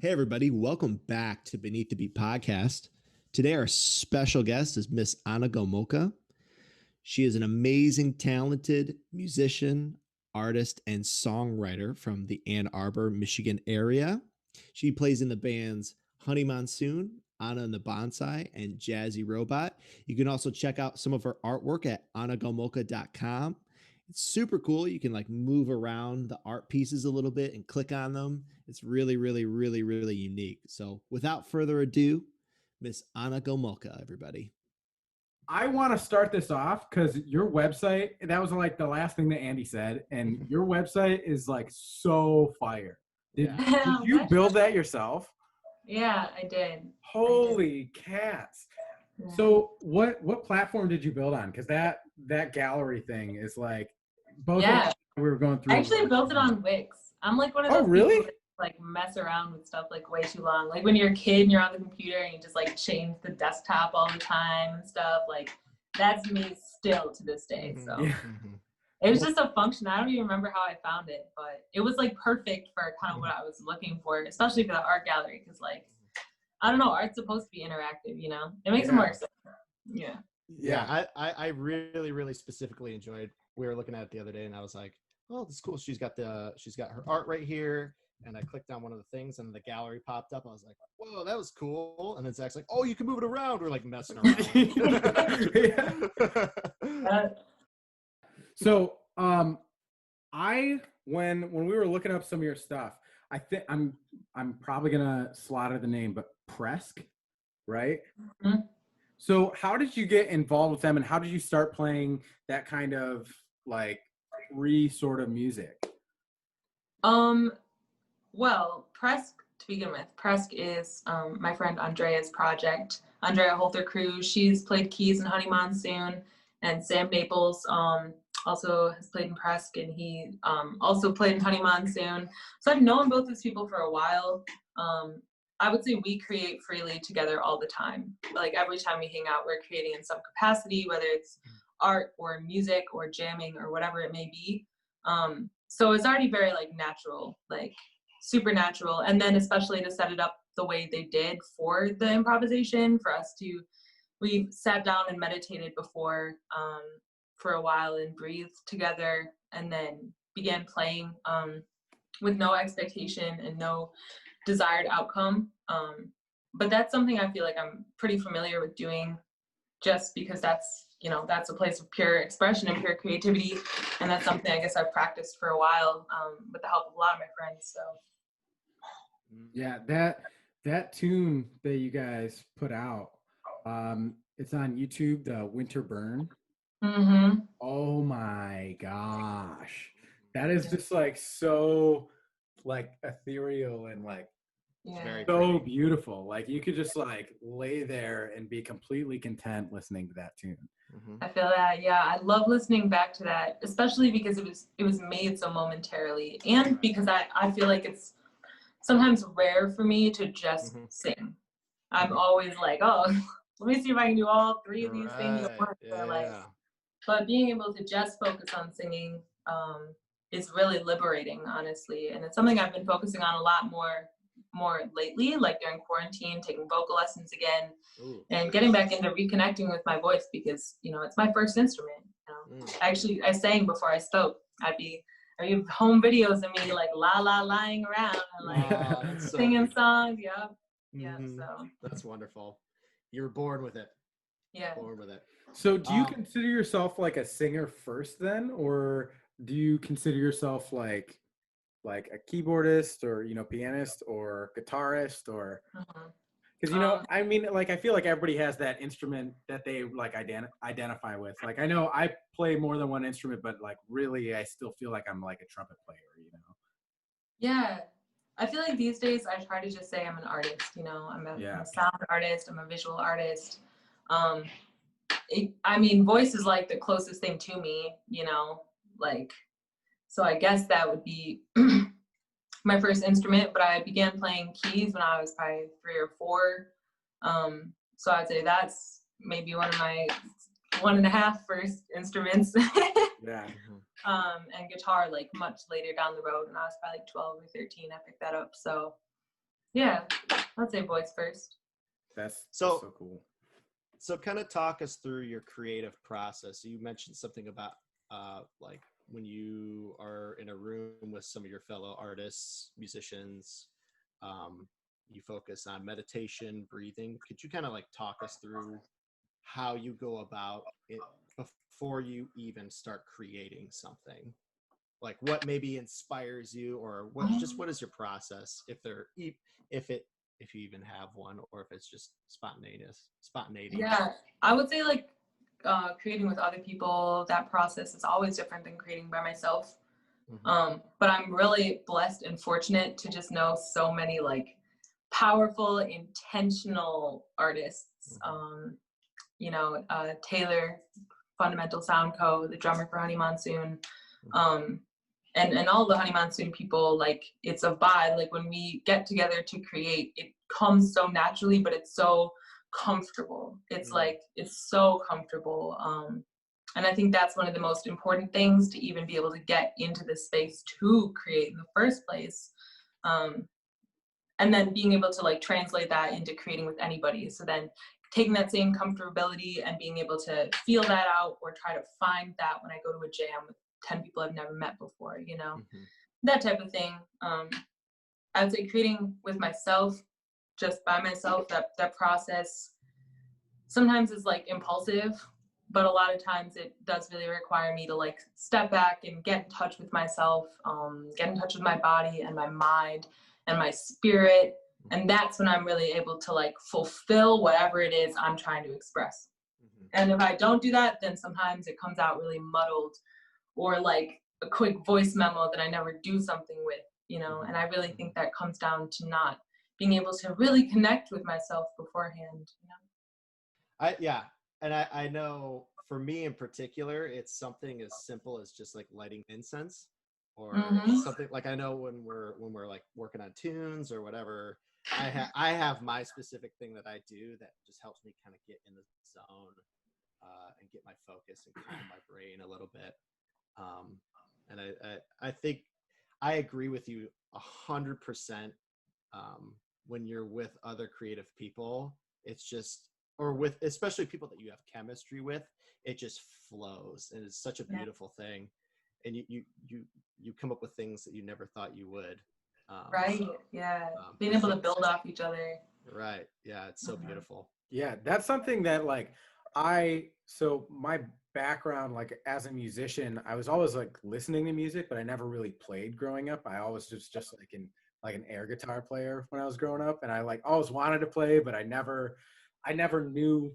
Hey, everybody. Welcome back to Beneath the Beat podcast. Today, our special guest is Miss Anna Gomulka. She is an amazing, talented musician, artist, and songwriter from the Ann Arbor, Michigan area. She plays in the bands Honey Monsoon, Anna and the Bonsai, and Jazzy Robot. You can also check out some of her artwork at annagomulka.com. It's super cool. You can move around the art pieces a little bit and click on them. It's really, really, really, really unique. So without further ado, Miss Anna Gomulka, everybody. I want to start this off because your website, that was the last thing that Andy said, and your website is so fire. Did you build that yourself? Yeah, I did. Holy cats. Yeah. So what platform did you build on? Because that gallery thing is both we were going through. I actually built it on Wix. I'm one of those people that mess around with stuff way too long. When you're a kid and you're on the computer and you just change the desktop all the time and stuff, that's me still to this day. So it was just a function. I don't even remember how I found it, but it was perfect for kind of what I was looking for, especially for the art gallery. Because I don't know, art's supposed to be interactive, it makes it more exciting. Yeah, I really, really specifically enjoyed. We were looking at it the other day, and I was like, "Oh, this is cool." She's got her art right here, and I clicked on one of the things, and the gallery popped up. I was like, "Whoa, that was cool!" And then Zach's like, "Oh, you can move it around." We're messing around. So, when we were looking up some of your stuff, I think I'm probably gonna slaughter the name, but Presk, right? Mm-hmm. So how did you get involved with them, and how did you start playing that kind of free sort of music? Well, Presk, to begin with, Presk is my friend Andrea's project. Andrea Holther-Cruz, she's played keys in Honey Monsoon, and Sam Naples also has played in Presk, and he also played in Honey Monsoon. So I've known both those people for a while. I would say we create freely together all the time. Every time we hang out, we're creating in some capacity, whether it's art or music or jamming or whatever it may be. So it's already very natural, supernatural. And then especially to set it up the way they did for the improvisation, we sat down and meditated before for a while and breathed together, and then began playing with no expectation and no desired outcome. But that's something I feel I'm pretty familiar with doing, just because that's a place of pure expression and pure creativity. And that's something I guess I've practiced for a while with the help of a lot of my friends. So yeah, that tune that you guys put out, it's on YouTube, the Winter Burn. Mm-hmm. Oh my gosh, that is just so ethereal and so beautiful. You could just lay there and be completely content listening to that tune. I feel that. Yeah, I love listening back to that, especially because it was made so momentarily, and because I feel it's sometimes rare for me to just sing. I'm always oh, let me see if I can do all three of these things at once. But being able to just focus on singing is really liberating, honestly, and it's something I've been focusing on a lot more lately, during quarantine, taking vocal lessons again. Ooh, and getting back into reconnecting with my voice, because it's my first instrument. Actually, I sang before I spoke. I'd have home videos of me lying around and singing songs. Yeah. So that's wonderful. You were born with it. Yeah. Born with it. So do you consider yourself a singer first then, or do you consider yourself a keyboardist or pianist or guitarist, or because I mean, I feel everybody has that instrument that they identify with. I know I play more than one instrument, but really I still feel I'm a trumpet player, Yeah, I feel these days I try to just say I'm an artist. I'm a sound artist, I'm a visual artist. I mean, voice is the closest thing to me, so I guess that would be my first instrument, but I began playing keys when I was probably 3 or 4. So I'd say that's maybe one of my 1.5 first instruments. Yeah. And guitar much later down the road, when I was probably 12 or 13, I picked that up. So Yeah, I'd say voice first. That's So so cool. So kind of talk us through your creative process. You mentioned something about like when you are in a room with some of your fellow artists, musicians, you focus on meditation, breathing. Could you kind of like talk us through how you go about it before you even start creating something? Like what maybe inspires you, or what is your process, if it if you even have one, or if it's just spontaneity. Yeah, I would say like creating with other people, that process is always different than creating by myself. But I'm really blessed and fortunate to just know so many like powerful, intentional artists. Taylor, Fundamental Sound Co., the drummer for Honey Monsoon, and all the Honey Monsoon people. Like it's a vibe. Like when we get together to create, it comes so naturally, but it's so comfortable. It's like it's so comfortable. And I think that's one of the most important things, to even be able to get into this space to create in the first place. And then being able to like translate that into creating with anybody. So then taking that same comfortability and being able to feel that out, or try to find that when I go to a jam with 10 people I've never met before, that type of thing. I would say creating with myself, just by myself, that process sometimes is like impulsive, but a lot of times it does really require me to like step back and get in touch with myself, get in touch with my body and my mind and my spirit. And that's when I'm really able to like fulfill whatever it is I'm trying to express. And if I don't do that, then sometimes it comes out really muddled, or like a quick voice memo that I never do something with, and I really think that comes down to not being able to really connect with myself beforehand. I know for me in particular, it's something as simple as just like lighting incense, or something like, I know when we're like working on tunes or whatever, I have my specific thing that I do that just helps me kind of get in the zone, and get my focus and calm my brain a little bit. And I think I agree with you 100%. When you're with other creative people, it's just, or with especially people that you have chemistry with, it just flows, and it's such a beautiful thing. And you come up with things that you never thought you would. Right. Yeah. Being able to build off each other. Right. Yeah. It's so beautiful. Yeah, that's something that like so my background, like as a musician, I was always like listening to music, but I never really played growing up. I always was just like an air guitar player when I was growing up, and I like always wanted to play, but I never knew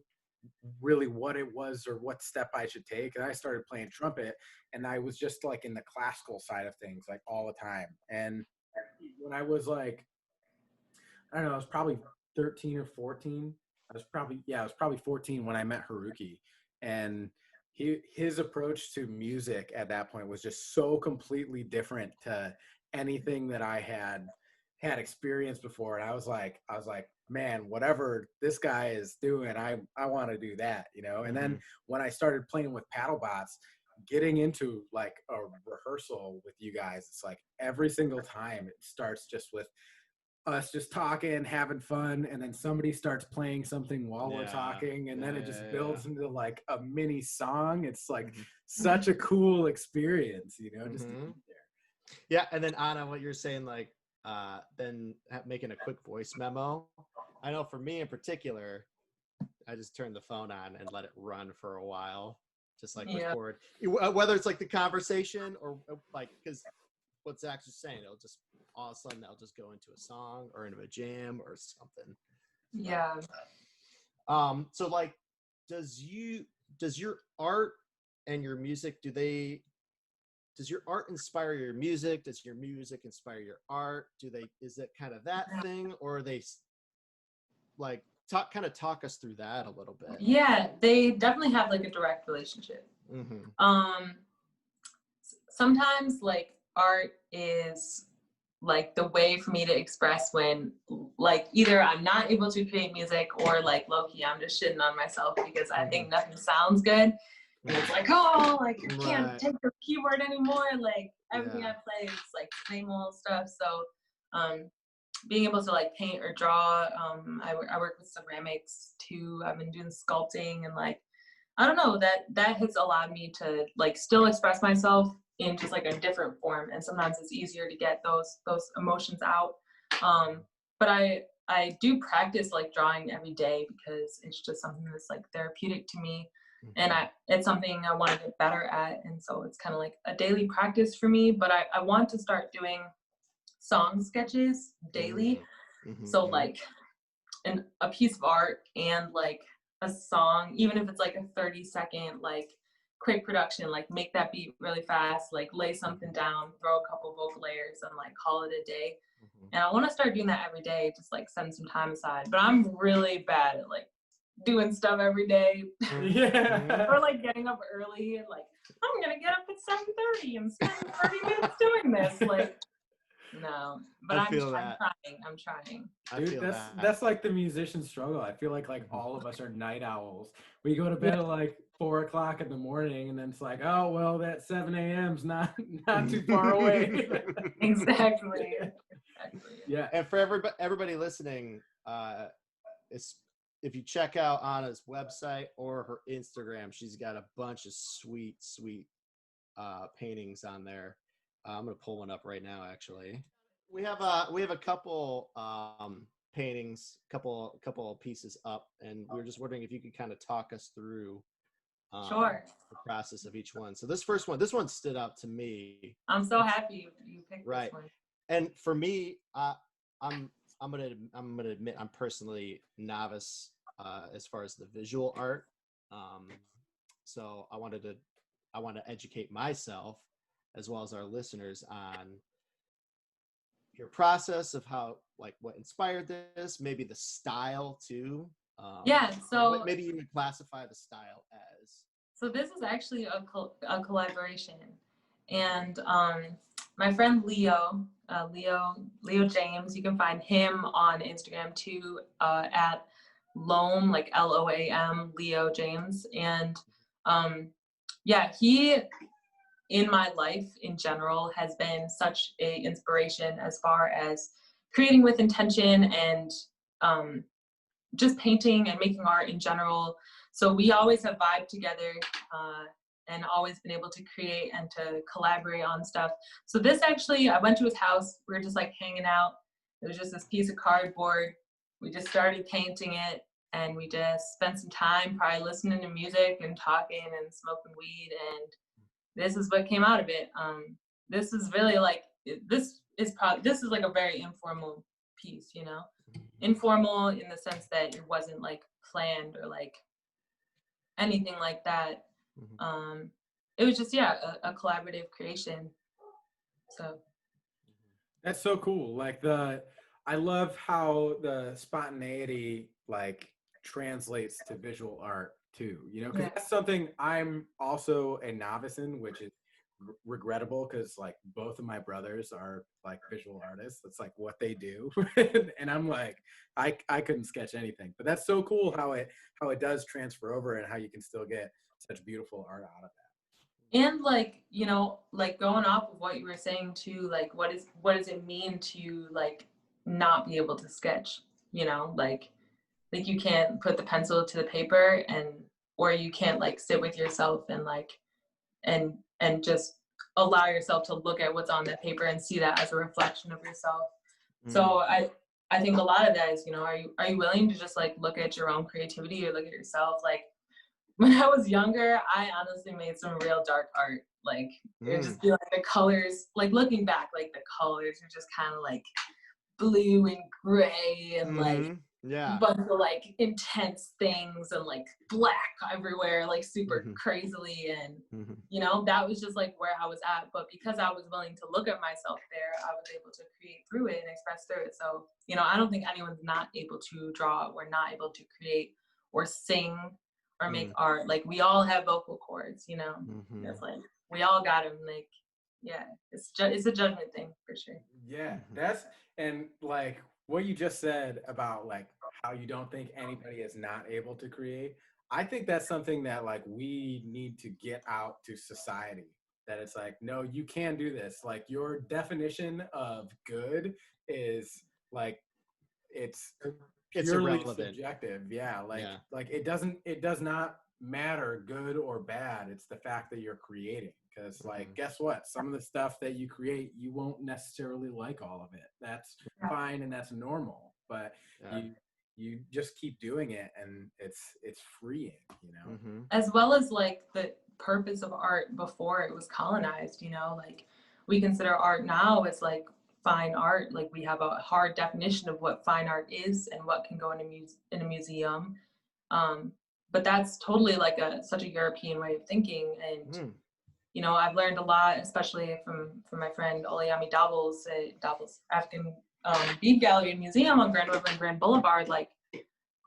really what it was or what step I should take. And I started playing trumpet, and I was just like in the classical side of things like all the time. And when I was like, I don't know, I was probably 13 or 14. I was probably 14 when I met Haruki. And his approach to music at that point was just so completely different to anything that I had experienced before. And I was like, man, whatever this guy is doing, I want to do that, And then when I started playing with paddle bots, getting into like a rehearsal with you guys, it's like every single time it starts just with us just talking, having fun, and then somebody starts playing something while we're talking, and then it just builds into like a mini song. It's like such a cool experience, just to be there. Yeah, and then Anna, what you're saying, like then making a quick voice memo. I know for me in particular, I just turn the phone on and let it run for a while, just like record, whether it's like the conversation or like, because what Zach's just saying, it'll just all of a sudden they'll just go into a song or into a jam or something. Yeah. So like, does your art and your music, does your art inspire your music? Does your music inspire your art? Is it kind of that thing, or are they like talk us through that a little bit? Yeah, they definitely have like a direct relationship. Sometimes like art is like the way for me to express when like either I'm not able to create music, or like low-key I'm just shitting on myself because I think nothing sounds good. And it's like, oh, like I can't take the keyboard anymore. Like everything I play is like same old stuff. So being able to like paint or draw. I work with ceramics too. I've been doing sculpting, and like, I don't know, that has allowed me to like still express myself in just like a different form. And sometimes it's easier to get those emotions out. But I do practice like drawing every day because it's just something that's like therapeutic to me. And it's something I want to get better at. And so it's kind of like a daily practice for me, but I want to start doing song sketches daily. So like a piece of art and like a song, even if it's like a 30-second like quick production, like make that beat really fast, like lay something down, throw a couple vocal layers, and like call it a day. And I want to start doing that every day, just like set some time aside. But I'm really bad at like doing stuff every day. Or like getting up early and like, I'm gonna get up at 7:30 and spend 30 minutes doing this. Like, no, but I'm trying. Dude, that's like the musician struggle. I feel like all of us are night owls. We go to bed at like 4 o'clock in the morning, and then it's like, oh well, that 7 a.m.'s not too far away. Exactly. Yeah, and for everybody listening, if you check out Anna's website or her Instagram, she's got a bunch of sweet paintings on there. I'm gonna pull one up right now. Actually, we have a couple paintings, couple pieces up, and we were just wondering if you could kind of talk us through Sure. the process of each one. So this one stood out to me. I'm so happy you picked this one. And for me, I'm gonna admit I'm personally novice as far as the visual art. So I want to educate myself as well as our listeners on your process of how, like, what inspired this, maybe the style too. So maybe you would classify the style as. So this is actually a collaboration, and my friend Leo James, you can find him on Instagram too, at Loam, like LOAM, Leo James. And he, in my life in general, has been such a inspiration as far as creating with intention and just painting and making art in general. So we always have vibed together and always been able to create and to collaborate on stuff. So this actually, I went to his house. We were just like hanging out. It was just this piece of cardboard. We just started painting it, and we just spent some time probably listening to music and talking and smoking weed. And this is what came out of it. This is really like, this is like a very informal piece, you know? Informal in the sense that it wasn't like planned or like anything like that. It was just a collaborative creation. So that's so cool. Like I love how the spontaneity like translates to visual art too, you know, because that's something I'm also a novice in, which is regrettable because like both of my brothers are like visual artists. That's like what they do. And I'm like, I couldn't sketch anything. But that's so cool how it does transfer over and how you can still get such beautiful art out of that. And like, you know, like going off of what you were saying too, like what does it mean to like not be able to sketch, you know, like you can't put the pencil to the paper, or you can't like sit with yourself and like and just allow yourself to look at what's on that paper and see that as a reflection of yourself. So I think a lot of that is, you know, are you willing to just like look at your own creativity or look at yourself? Like when I was younger, I honestly made some real dark art. Like it would just be like the colors, like looking back, like the colors are just kind of like blue and gray and like bunch of like intense things and like black everywhere, like super crazily. And you know, that was just like where I was at. But because I was willing to look at myself there, I was able to create through it and express through it. So, you know, I don't think anyone's not able to draw or not able to create or sing or make art. Like we all have vocal cords, you know. It's like we all got them. Like, it's a judgment thing for sure. Yeah, and like what you just said about like how you don't think anybody is not able to create. I think that's something that like we need to get out to society. That it's like, no, you can do this. Like your definition of good is like it's It's purely irrelevant. subjective. Yeah, Yeah. like it does not matter good or bad. It's the fact that you're creating. Because like, guess what? Some of the stuff that you create, you won't necessarily like all of it. That's fine and that's normal. But you just keep doing it, and it's freeing, you know. As well as like the purpose of art before it was colonized, you know, like we consider art now as like fine art. Like we have a hard definition of what fine art is and what can go in a museum. But that's totally like such a European way of thinking. And you know, I've learned a lot, especially from my friend Olayami Dabbles at Dabbles African Bead Gallery and Museum on Grand River and Grand Boulevard. Like,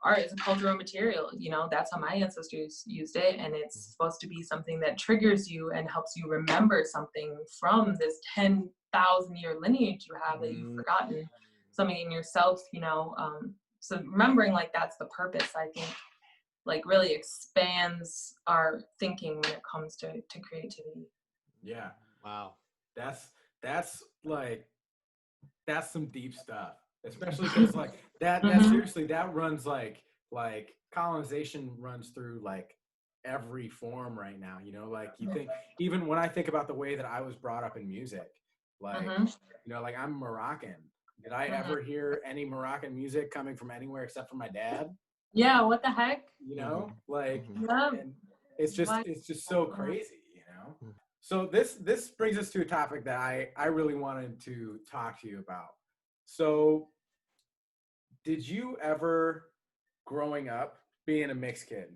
art is a cultural material, you know, that's how my ancestors used it, and it's supposed to be something that triggers you and helps you remember something from this 10,000 year lineage you have that you've forgotten, something in yourself, you know. So remembering like that's the purpose, I think, like really expands our thinking when it comes to creativity. Yeah. Wow. That's like, that's some deep stuff, especially because like that seriously, that runs like colonization runs through like every form right now, you know. Like you think, even when I think about the way that I was brought up in music, like you know, like I'm Moroccan. Did I ever hear any Moroccan music coming from anywhere except from my dad? Yeah, what the heck? You know, like and it's just so crazy, you know. So this brings us to a topic that I really wanted to talk to you about. So did you ever, growing up, being a mixed kid,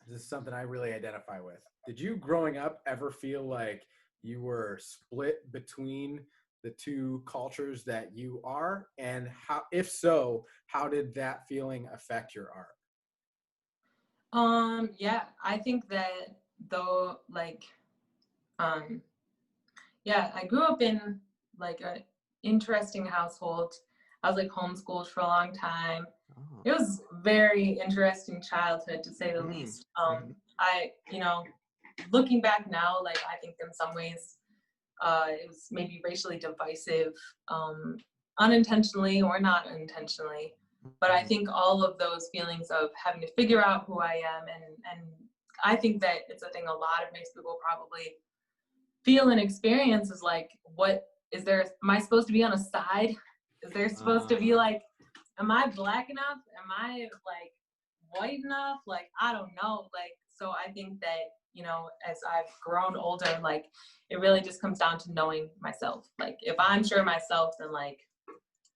this is something I really identify with. Did you growing up ever feel like you were split between the two cultures that you are? And how, if so, how did that feeling affect your art? Yeah, I think that though, like, yeah, I grew up in like an interesting household. I was like homeschooled for a long time. It was very interesting childhood, to say the least. I, you know, looking back now, like I think in some ways it was maybe racially divisive, unintentionally or not unintentionally. But I think all of those feelings of having to figure out who I am, and I think that it's a thing a lot of mixed people probably feel and experience, is like, what is there, am I supposed to be on a side? Is there supposed to be like, am I black enough? Am I like white enough? Like, I don't know. Like, so I think that, you know, as I've grown older, like it really just comes down to knowing myself. Like if I'm sure of myself, then like,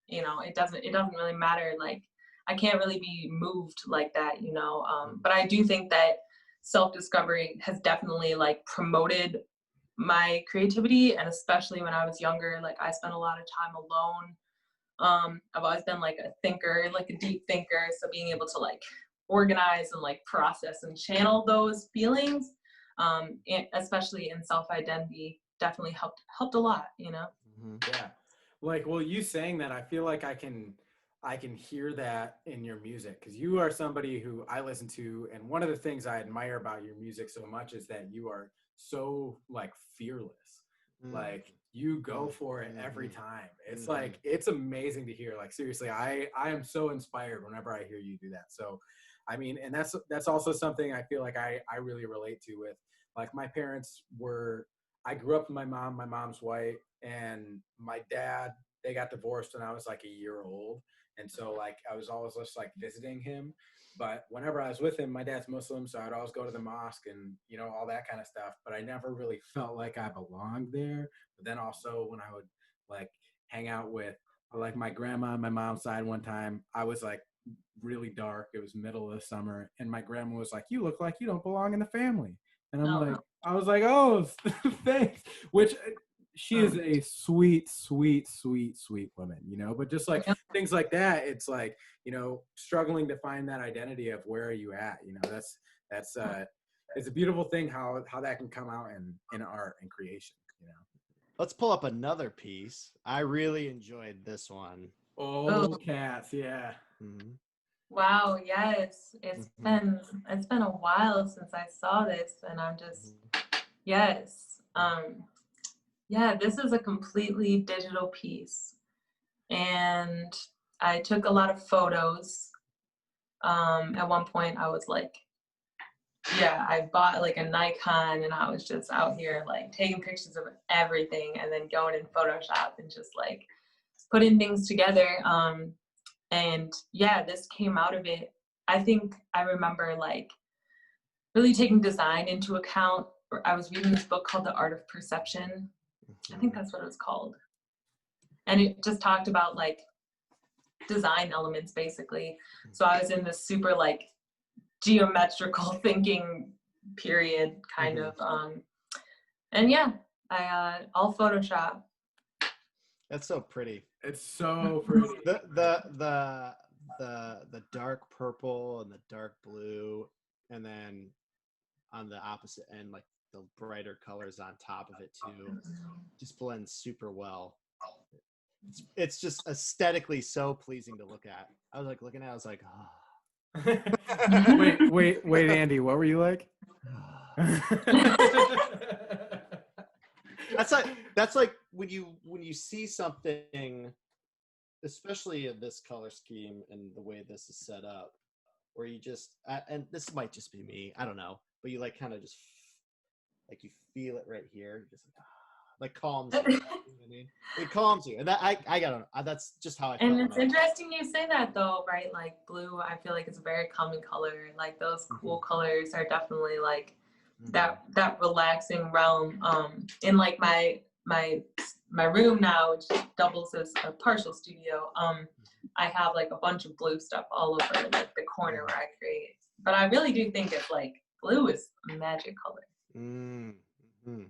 you know, it doesn't really matter. Like I can't really be moved like that, you know. But I do think that self-discovery has definitely like promoted my creativity, and especially when I was younger, like I spent a lot of time alone. I've always been like a thinker, like a deep thinker, so being able to like organize and like process and channel those feelings, especially in self-identity, definitely helped a lot, you know. Yeah, like, well, you saying that, I feel like I can hear that in your music, because you are somebody who I listen to, and one of the things I admire about your music so much is that you are so like fearless. Like you go for it every time. It's like, it's amazing to hear. Like seriously, I am so inspired whenever I hear you do that. So I mean, and that's also something I feel like I really relate to with, like, my parents were, I grew up with my mom's white, and my dad, they got divorced when I was like a year old. And so like I was always just like visiting him. But whenever I was with him, my dad's Muslim, so I'd always go to the mosque and, you know, all that kind of stuff. But I never really felt like I belonged there. But then also when I would like hang out with like my grandma on my mom's side, one time I was like really dark. It was middle of the summer, and my grandma was like, "You look like you don't belong in the family." And I'm like, I was like, "Oh, thanks." Which she is a sweet, sweet, sweet, sweet woman, you know. But just like things like that, it's like, you know, struggling to find that identity of where are you at, you know. That's it's a beautiful thing how that can come out in art and creation, you know. Let's pull up another piece. I really enjoyed this one. Oh, cats, yeah. Wow, yes. It's been a while since I saw this, and I'm just yes. Yeah, this is a completely digital piece. and I took a lot of photos. At one point I was like, I bought like a Nikon, and I was just out here like taking pictures of everything and then going in Photoshop and just like putting things together. And this came out of it. I think I remember like really taking design into account. I was reading this book called The Art of Perception. I think that's what it was called. And it just talked about like design elements basically. So I was in this super like geometrical thinking period kind of. And I all Photoshop. That's so pretty. It's so pretty. The dark purple and the dark blue, and then on the opposite end, like the brighter colors on top of it too, just blends super well. It's just aesthetically so pleasing to look at. I was like looking at it, I was like, wait, Andy, what were you like? That's like when you see something, especially in this color scheme and the way this is set up, where you just and this might just be me, I don't know, but you like kind of just like you feel it right here, just like calms you. You know what I mean? It calms you, and that I gotta. That's just how I feel. And it's interesting you say that though, right? Like blue, I feel like it's a very common color. Like those cool colors are definitely like that relaxing realm. In like my room now, which doubles as a partial studio, I have like a bunch of blue stuff all over like the corner where I create. But I really do think it's like blue is a magic color.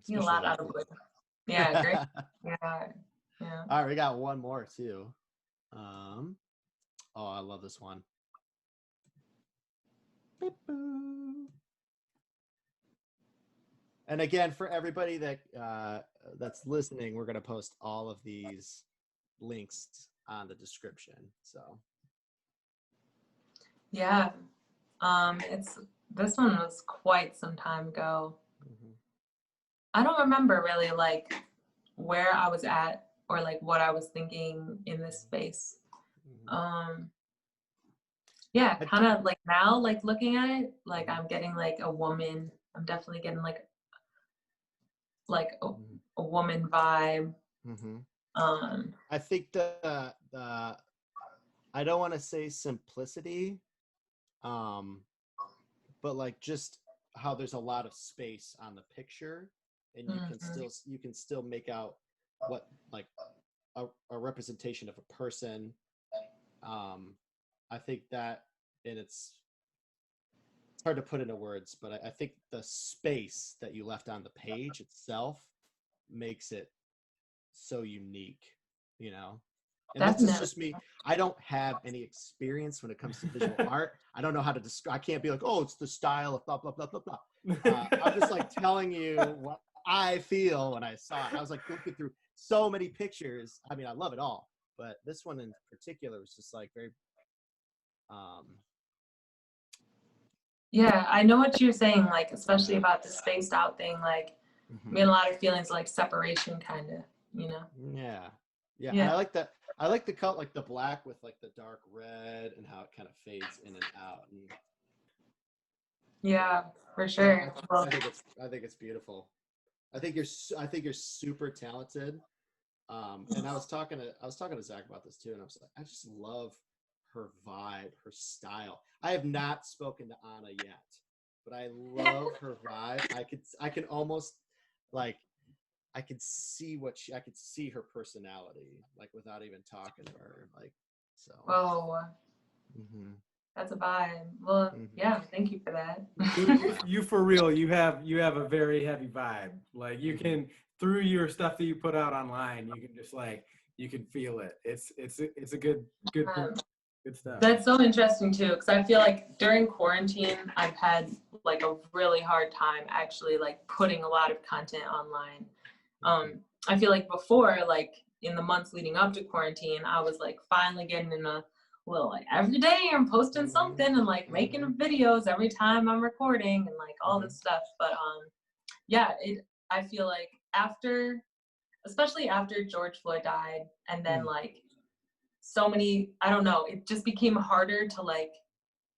See a lot out of blue. Yeah, great. Yeah. All right, we got one more too. Oh, I love this one. And again, for everybody that that's listening, we're going to post all of these links on the description. So this one was quite some time ago. I don't remember really like where I was at or like what I was thinking in this space. Kind of like now, like looking at it, like I'm getting like a woman. I'm definitely getting like a woman vibe. I think the I don't want to say simplicity, but like just how there's a lot of space on the picture, and you can still make out what like a representation of a person. I think that, and it's hard to put into words, but I think the space that you left on the page itself makes it so unique, you know. And this is just me. I don't have any experience when it comes to visual art. I don't know how to describe. I can't be like, oh, it's the style of blah blah blah blah blah. I'm just like telling you what I feel when I saw it. I was like looking through so many pictures. I mean, I love it all, but this one in particular was just like very. Yeah, I know what you're saying. Like, especially about the spaced out thing. Like, we had a lot of feelings like separation, kind of. You know. Yeah. I like that. I like the color, like the black with like the dark red, and how it kind of fades in and out. And, yeah, for sure. I think it's beautiful. I think you're super talented. And I was talking to Zach about this too, and I was like, I just love her vibe, her style. I have not spoken to Anna yet, but I love her vibe. I can almost like. I could see I could see her personality, like without even talking to her, like so. Oh, that's a vibe. Well, yeah, thank you for that. you for real, you have a very heavy vibe. Like you can, through your stuff that you put out online, you can just like you can feel it. It's a good stuff. That's so interesting too, because I feel like during quarantine, I've had like a really hard time actually like putting a lot of content online. I feel like before, like in the months leading up to quarantine, I was like finally getting in a little like every day I'm posting something and like making videos every time I'm recording and like all this stuff. But I feel like especially after George Floyd died, and then like so many, I don't know, it just became harder to like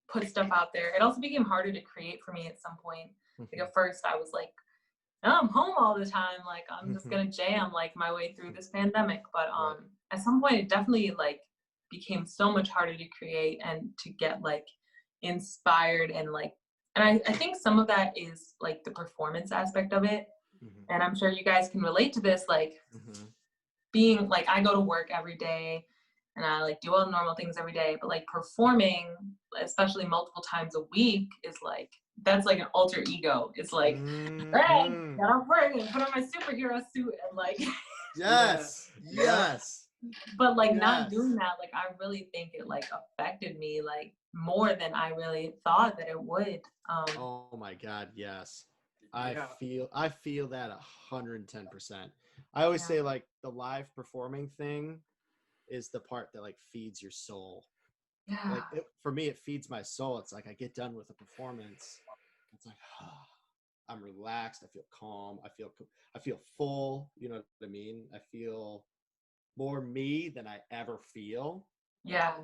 put stuff out there. It also became harder to create for me at some point. Like at first I was like, oh, I'm home all the time. Like I'm just gonna jam like my way through this pandemic. But at some point it definitely like became so much harder to create and to get like inspired and like, and I think some of that is like the performance aspect of it. And I'm sure you guys can relate to this, like being like, I go to work every day and I like do all the normal things every day, but like performing, especially multiple times a week, is like, that's like an alter ego. It's like, hey, get off work and put on my superhero suit and like, yes. But like not doing that, like I really think it like affected me like more than I really thought that it would. Oh my God, yes. I feel that 110%. I always say like the live performing thing is the part that like feeds your soul. Like for me, it feeds my soul. It's like I get done with a performance. It's like, I'm relaxed. I feel calm. I feel full. You know what I mean? I feel more me than I ever feel. Yeah.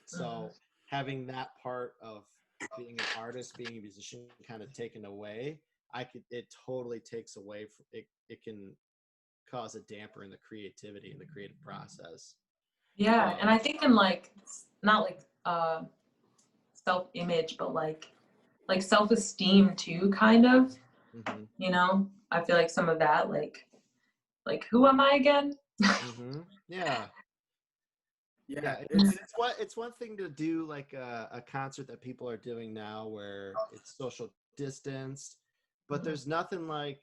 So having that part of being an artist, being a musician kind of taken away, it totally takes away from it. It can cause a damper in the creativity and the creative process. Yeah. And I think in like, not like self-image, but like self-esteem too, kind of, you know, I feel like some of that, like who am I again? Yeah. It's one thing to do like a concert that people are doing now where it's social distanced, but there's nothing like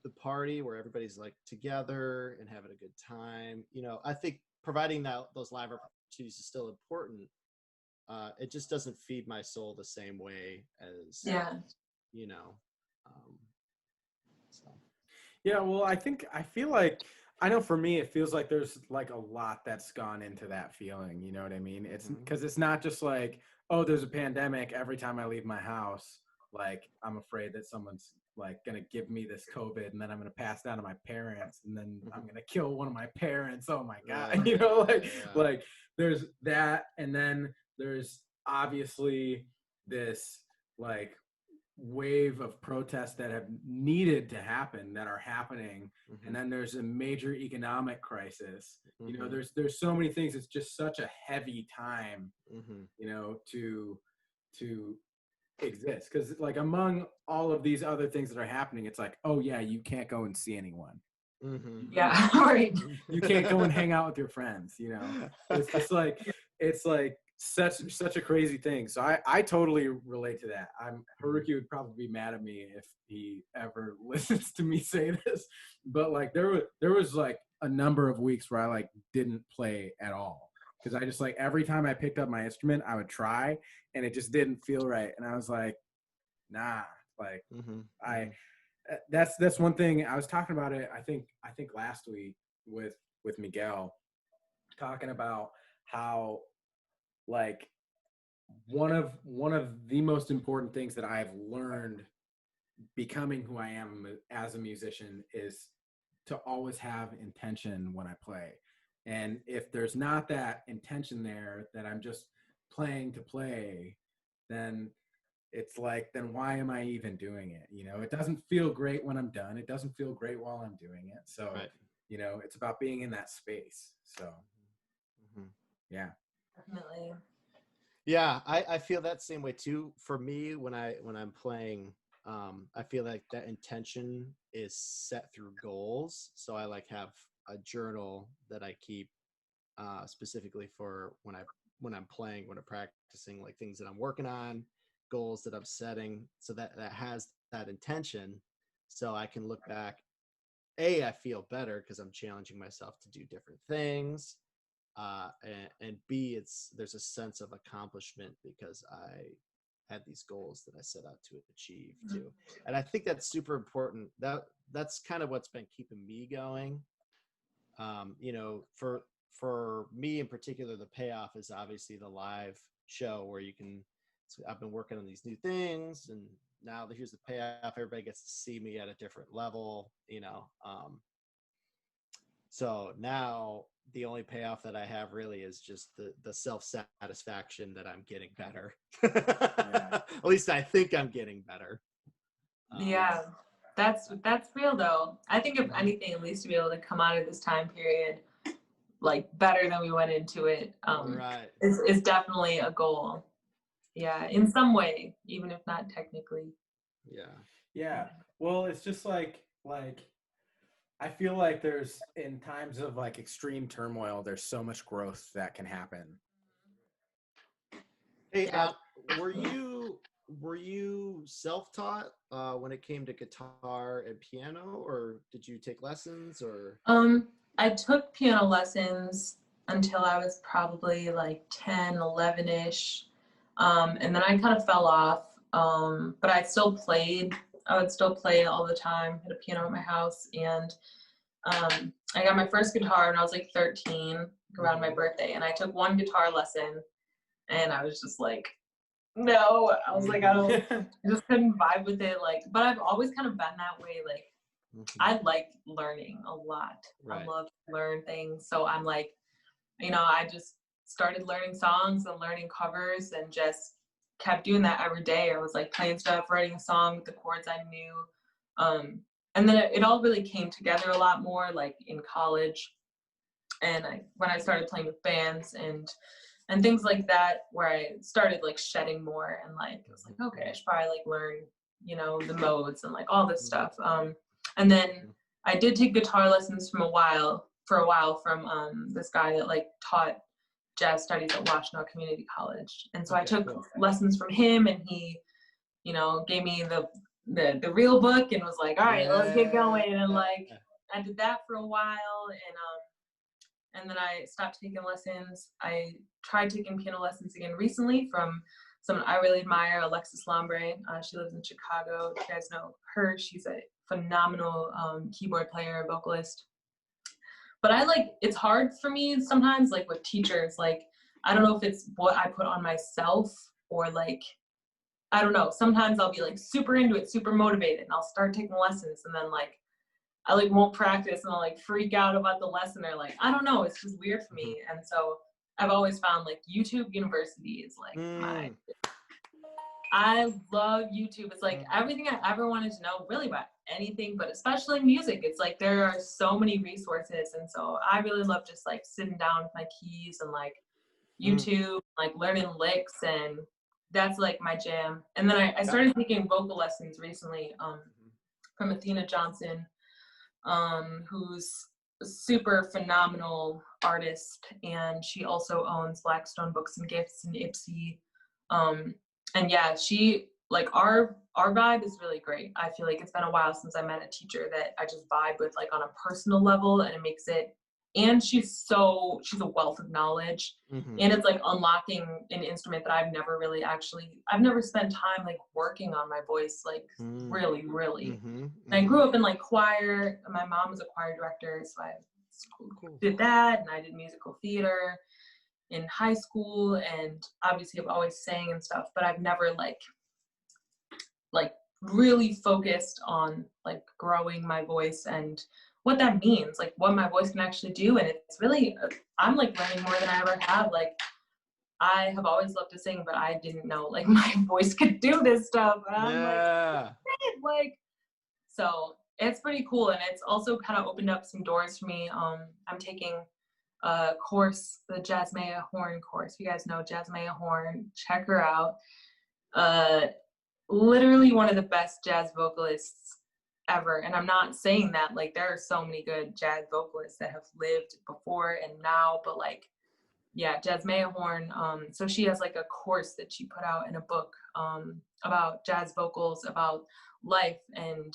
the party where everybody's like together and having a good time. You know, I think providing those live opportunities is still important. It just doesn't feed my soul the same way as you know. So. Yeah, well, I feel like, I know for me, it feels like there's like a lot that's gone into that feeling. You know what I mean? It's because it's not just like, oh, there's a pandemic. Every time I leave my house, like I'm afraid that someone's like gonna give me this COVID, and then I'm gonna pass down to my parents, and then I'm gonna kill one of my parents. Oh my God, you know, like there's that, and then there's obviously this like wave of protests that have needed to happen that are happening, and then there's a major economic crisis. You know, there's so many things. It's just such a heavy time, you know, to exist, because like among all of these other things that are happening, it's like, oh yeah, you can't go and see anyone. Yeah, right. You can't go and hang out with your friends, you know. It's like such a crazy thing. So I totally relate to that. Haruki would probably be mad at me if he ever listens to me say this, but like there was like a number of weeks where I like didn't play at all, because I just like every time I picked up my instrument I would try and it just didn't feel right, and I was like, nah, like that's one thing. I was talking about it, I think last week with Miguel, talking about how like one of the most important things that I've learned becoming who I am as a musician is to always have intention when I play. And if there's not that intention there, that I'm just playing to play, then it's like, then why am I even doing it? You know, it doesn't feel great when I'm done. It doesn't feel great while I'm doing it. So, you know, it's about being in that space. So, yeah. Definitely. Yeah, I feel that same way too. For me, when I'm playing, I feel like that intention is set through goals. So I like have a journal that I keep specifically for when I'm playing, when I'm practicing, like things that I'm working on, goals that I'm setting, so that has that intention, so I can look back. I feel better because I'm challenging myself to do different things. And B, there's a sense of accomplishment because I had these goals that I set out to achieve too. And I think that's super important. That's kind of what's been keeping me going. You know, for me in particular, the payoff is obviously the live show where I've been working on these new things, and now here's the payoff. Everybody gets to see me at a different level, you know. So now the only payoff that I have really is just the self-satisfaction that I'm getting better. Yeah. At least I think I'm getting better. Yeah, that's real though. I think if Mhm. anything, at least to be able to come out of this time period like better than we went into it, Right. is definitely a goal. Yeah, in some way, even if not technically. Yeah. Yeah. Well, it's just like I feel like there's in times of like extreme turmoil, there's so much growth that can happen. Hey, Yeah. were you self-taught when it came to guitar and piano, or did you take lessons, or? I took piano lessons until I was probably like 10, 11-ish. And then I kind of fell off. But I still played. I would still play all the time. Had a piano at my house. And I got my first guitar when I was like 13, around my birthday. And I took one guitar lesson. And I was just like, no. I was like, I just couldn't vibe with it. Like, but I've always kind of been that way. Like, I like learning a lot. Right. I love to learn things. So I'm like, I just started learning songs and learning covers and just kept doing that every day. I was like playing stuff, writing a song with the chords I knew. And then it all really came together a lot more like in college. And when I started playing with bands and things like that, where I started like shedding more and like, I was like, okay, I should probably like learn, the modes and like all this stuff. And then I did take guitar lessons for a while from this guy that like taught jazz studies at Washtenaw Community College. And so I took lessons from him, and he, gave me the real book and was like, all right, let's get going. And like, I did that for a while, and then I stopped taking lessons. I tried taking piano lessons again recently from someone I really admire, Alexis Lambre. She lives in Chicago. You guys know her. She's a phenomenal keyboard player, vocalist. But it's hard for me sometimes, like with teachers, like, I don't know if it's what I put on myself or like, I don't know. Sometimes I'll be like super into it, super motivated, and I'll start taking lessons, and then like, I like won't practice and I'll like freak out about the lesson, or like, I don't know, it's just weird for me. And so I've always found like YouTube University is like I love YouTube. It's like everything I ever wanted to know really about anything, but especially music. It's like there are so many resources. And so I really love just like sitting down with my keys and like YouTube, like learning licks, and that's like my jam. And then I started taking vocal lessons recently from Athena Johnson, who's a super phenomenal artist, and she also owns Blackstone Books and Gifts and Ipsy. And yeah, she like our vibe is really great. I feel like it's been a while since I met a teacher that I just vibe with like on a personal level, and it makes it, and she's a wealth of knowledge, and it's like unlocking an instrument that I've never spent time like working on my voice, like really. And I grew up in like choir. My mom was a choir director, so I did that, and I did musical theater in high school, and obviously I've always sang and stuff, but I've never like really focused on like growing my voice and what that means, like what my voice can actually do. And it's really, I'm like learning more than I ever have. Like I have always loved to sing, but I didn't know like my voice could do this stuff. And I'm like, so it's pretty cool. And it's also kind of opened up some doors for me. I'm taking a course, the Jasmaya Horn course. You guys know Jasmaya Horn, check her out. Literally one of the best jazz vocalists ever. And I'm not saying that, like, there are so many good jazz vocalists that have lived before and now, but like, yeah, Jasmaya Horn. So she has like a course that she put out in a book about jazz vocals, about life and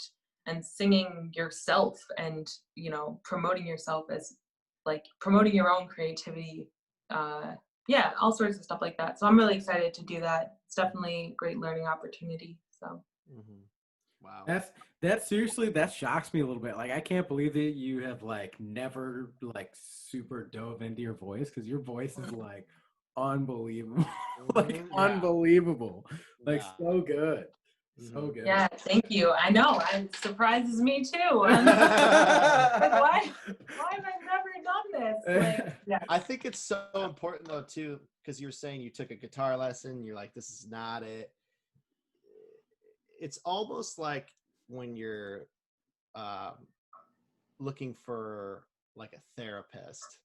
singing yourself, and promoting yourself as like promoting your own creativity. Yeah, all sorts of stuff like that. So I'm really excited to do that. It's definitely a great learning opportunity. So. Wow. That seriously, that shocks me a little bit. Like, I can't believe that you have like never like super dove into your voice, because your voice is like unbelievable. Like unbelievable. Like so good. So good. Yeah, thank you. I know, it surprises me too. I'm like, why have I never done this? Like, yeah. I think it's so important though too, because you're saying you took a guitar lesson. You're like, this is not it. It's almost like when you're looking for like a therapist,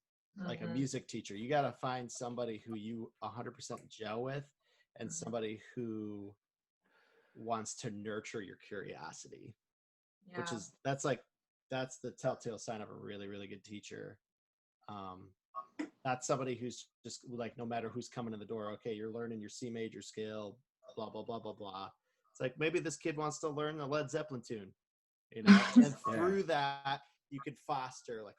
like a music teacher. You got to find somebody who you 100% gel with, and somebody who wants to nurture your curiosity. Yeah. Which is that's the telltale sign of a really, really good teacher. That's somebody who's just like, no matter who's coming in the door, okay, you're learning your C major scale, blah blah blah blah blah. It's like, maybe this kid wants to learn the Led Zeppelin tune, you know, and through that you could foster like,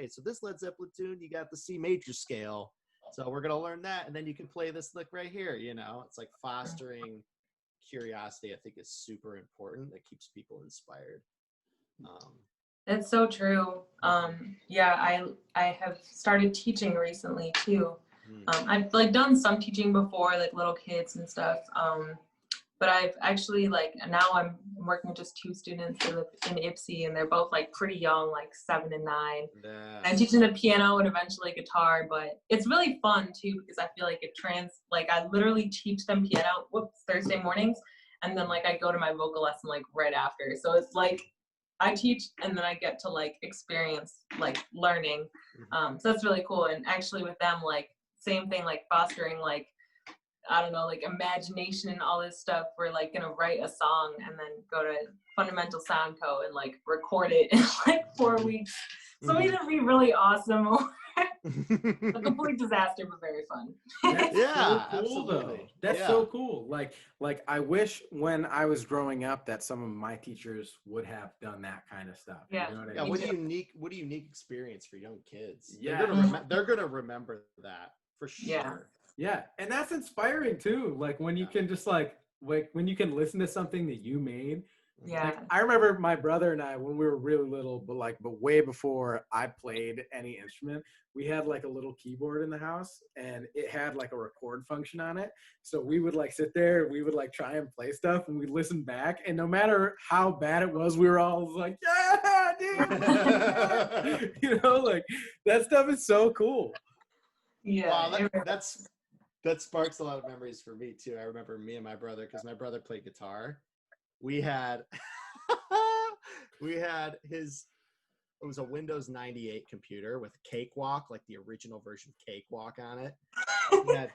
so this Led Zeppelin tune, you got the C major scale, so we're gonna learn that, and then you can play this lick right here. You know, it's like fostering curiosity. I think is super important. That keeps people inspired. That's so true. Yeah, I have started teaching recently too. I've like done some teaching before, like little kids and stuff. But I've actually like, now I'm working with just 2 students who live in Ipsy, and they're both like pretty young, like 7 and 9. I'm teaching the piano and eventually guitar, but it's really fun too, because I feel like like I literally teach them piano Thursday mornings, and then like I go to my vocal lesson like right after. So it's like I teach and then I get to like experience like learning. So that's really cool. And actually with them, like same thing, like fostering like, I don't know, like imagination and all this stuff. We're like gonna write a song and then go to Fundamental Sound Co. and like record it in like 4 weeks. So we didn't be really awesome or a complete disaster, but very fun. That's so cool, absolutely. though. That's so cool. Like I wish when I was growing up that some of my teachers would have done that kind of stuff. Yeah. You know what I mean? What a unique experience for young kids. Yeah. They're gonna remember that for sure. Yeah, and that's inspiring too. Like when you can just like when you can listen to something that you made. Yeah. Like, I remember my brother and I when we were really little, but way before I played any instrument, we had like a little keyboard in the house, and it had like a record function on it. So we would like sit there, and we would like try and play stuff, and we'd listen back, and no matter how bad it was, we were all like, yeah, dude. You know, like that stuff is so cool. Yeah. Wow, that sparks a lot of memories for me too. I remember me and my brother, because my brother played guitar. We had it was a Windows 98 computer with Cakewalk, like the original version of Cakewalk on it. We had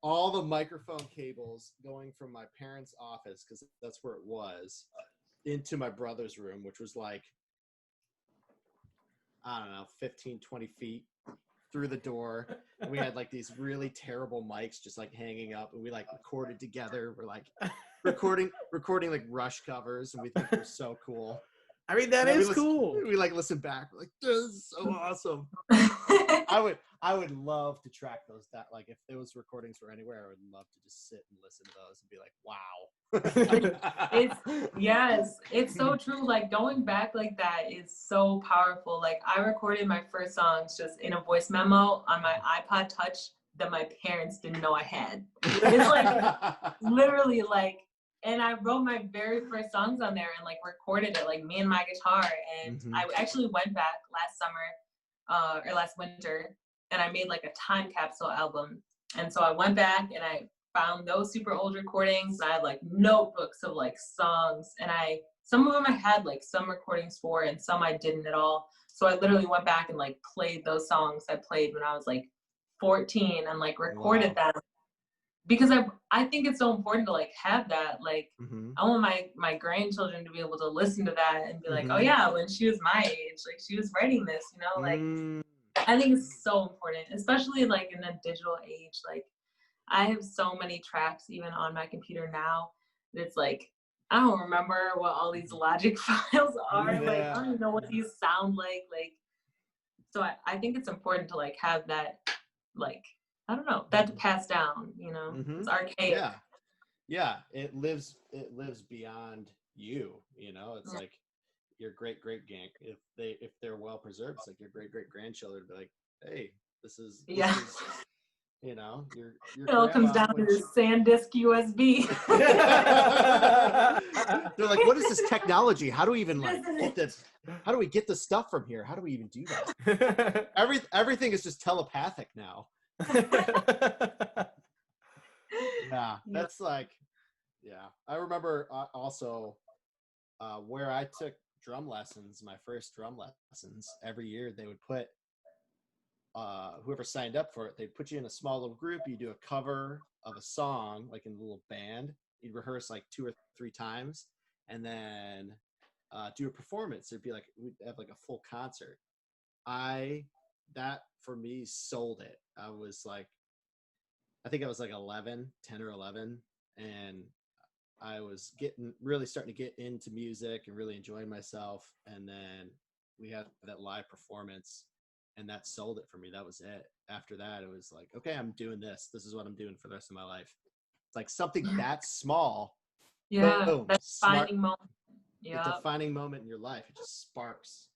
all the microphone cables going from my parents' office, because that's where it was, into my brother's room, which was like, I don't know, 15, 20 feet through the door. And we had like these really terrible mics just like hanging up, and we like recorded together. We're like recording like Rush covers, and we think we're so cool. I mean, that is cool. We like listen back. We're like, this is so awesome. I would love to track those. That like, if those recordings were anywhere, I would love to just sit and listen to those and be like, wow. It's so true. Like going back like that is so powerful. Like I recorded my first songs just in a voice memo on my iPod Touch that my parents didn't know I had. It's like literally like, and I wrote my very first songs on there and like recorded it, like me and my guitar. And I actually went back last summer or last winter, and I made like a time capsule album. And so I went back and I found those super old recordings. I had like notebooks of like songs, and some of them I had like some recordings for, and some I didn't at all. So I literally went back and like played those songs I played when I was like 14 and like recorded them, because I think it's so important to like have that. Like I want my grandchildren to be able to listen to that and be like, oh yeah, when she was my age, like she was writing this, you know, like I think it's so important, especially like in a digital age. Like I have so many tracks even on my computer now that it's like, I don't remember what all these Logic files are. Yeah. Like I don't even know what these sound like. Like, so I think it's important to like have that, like, I don't know, that to pass down, you know. It's archaic. Yeah, it lives beyond you, you know. It's like your great gang, if they're well preserved, it's like your great grandchildren be like, hey, this is You know, your It all comes grandma down to when this SanDisk USB. they're like, what is this technology? How do we even like get this? How do we get the stuff from here? How do we even do that? Everything is just telepathic now. Yeah, that's like, yeah. I remember also where I took drum lessons, my first drum lessons. Every year they would put whoever signed up for it, they'd put you in a small little group. You do a cover of a song, like in a little band. You'd rehearse like 2 or 3 times, and then do a performance. It'd be like we'd have like a full concert. That for me sold it. I think I was like 10 or 11, and I was really starting to get into music and really enjoying myself. And then we had that live performance, and that sold it for me. That was it. After that, it was like, okay, I'm doing this. This is what I'm doing for the rest of my life. It's like something that small. Yeah, boom, that defining moment. Yeah. The defining moment in your life. It just sparks.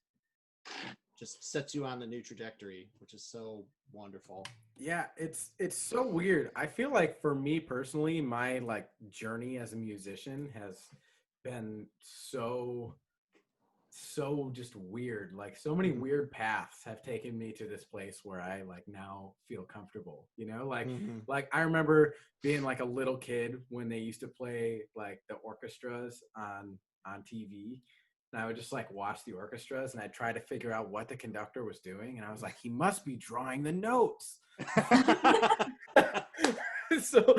Just sets you on the new trajectory, which is so wonderful. Yeah, it's so weird. I feel like for me personally, my like journey as a musician has been so just weird. Like so many weird paths have taken me to this place where I like now feel comfortable, you know? Like I remember being like a little kid when they used to play like the orchestras on TV. And I would just like watch the orchestras and I'd try to figure out what the conductor was doing. And I was like, he must be drawing the notes. so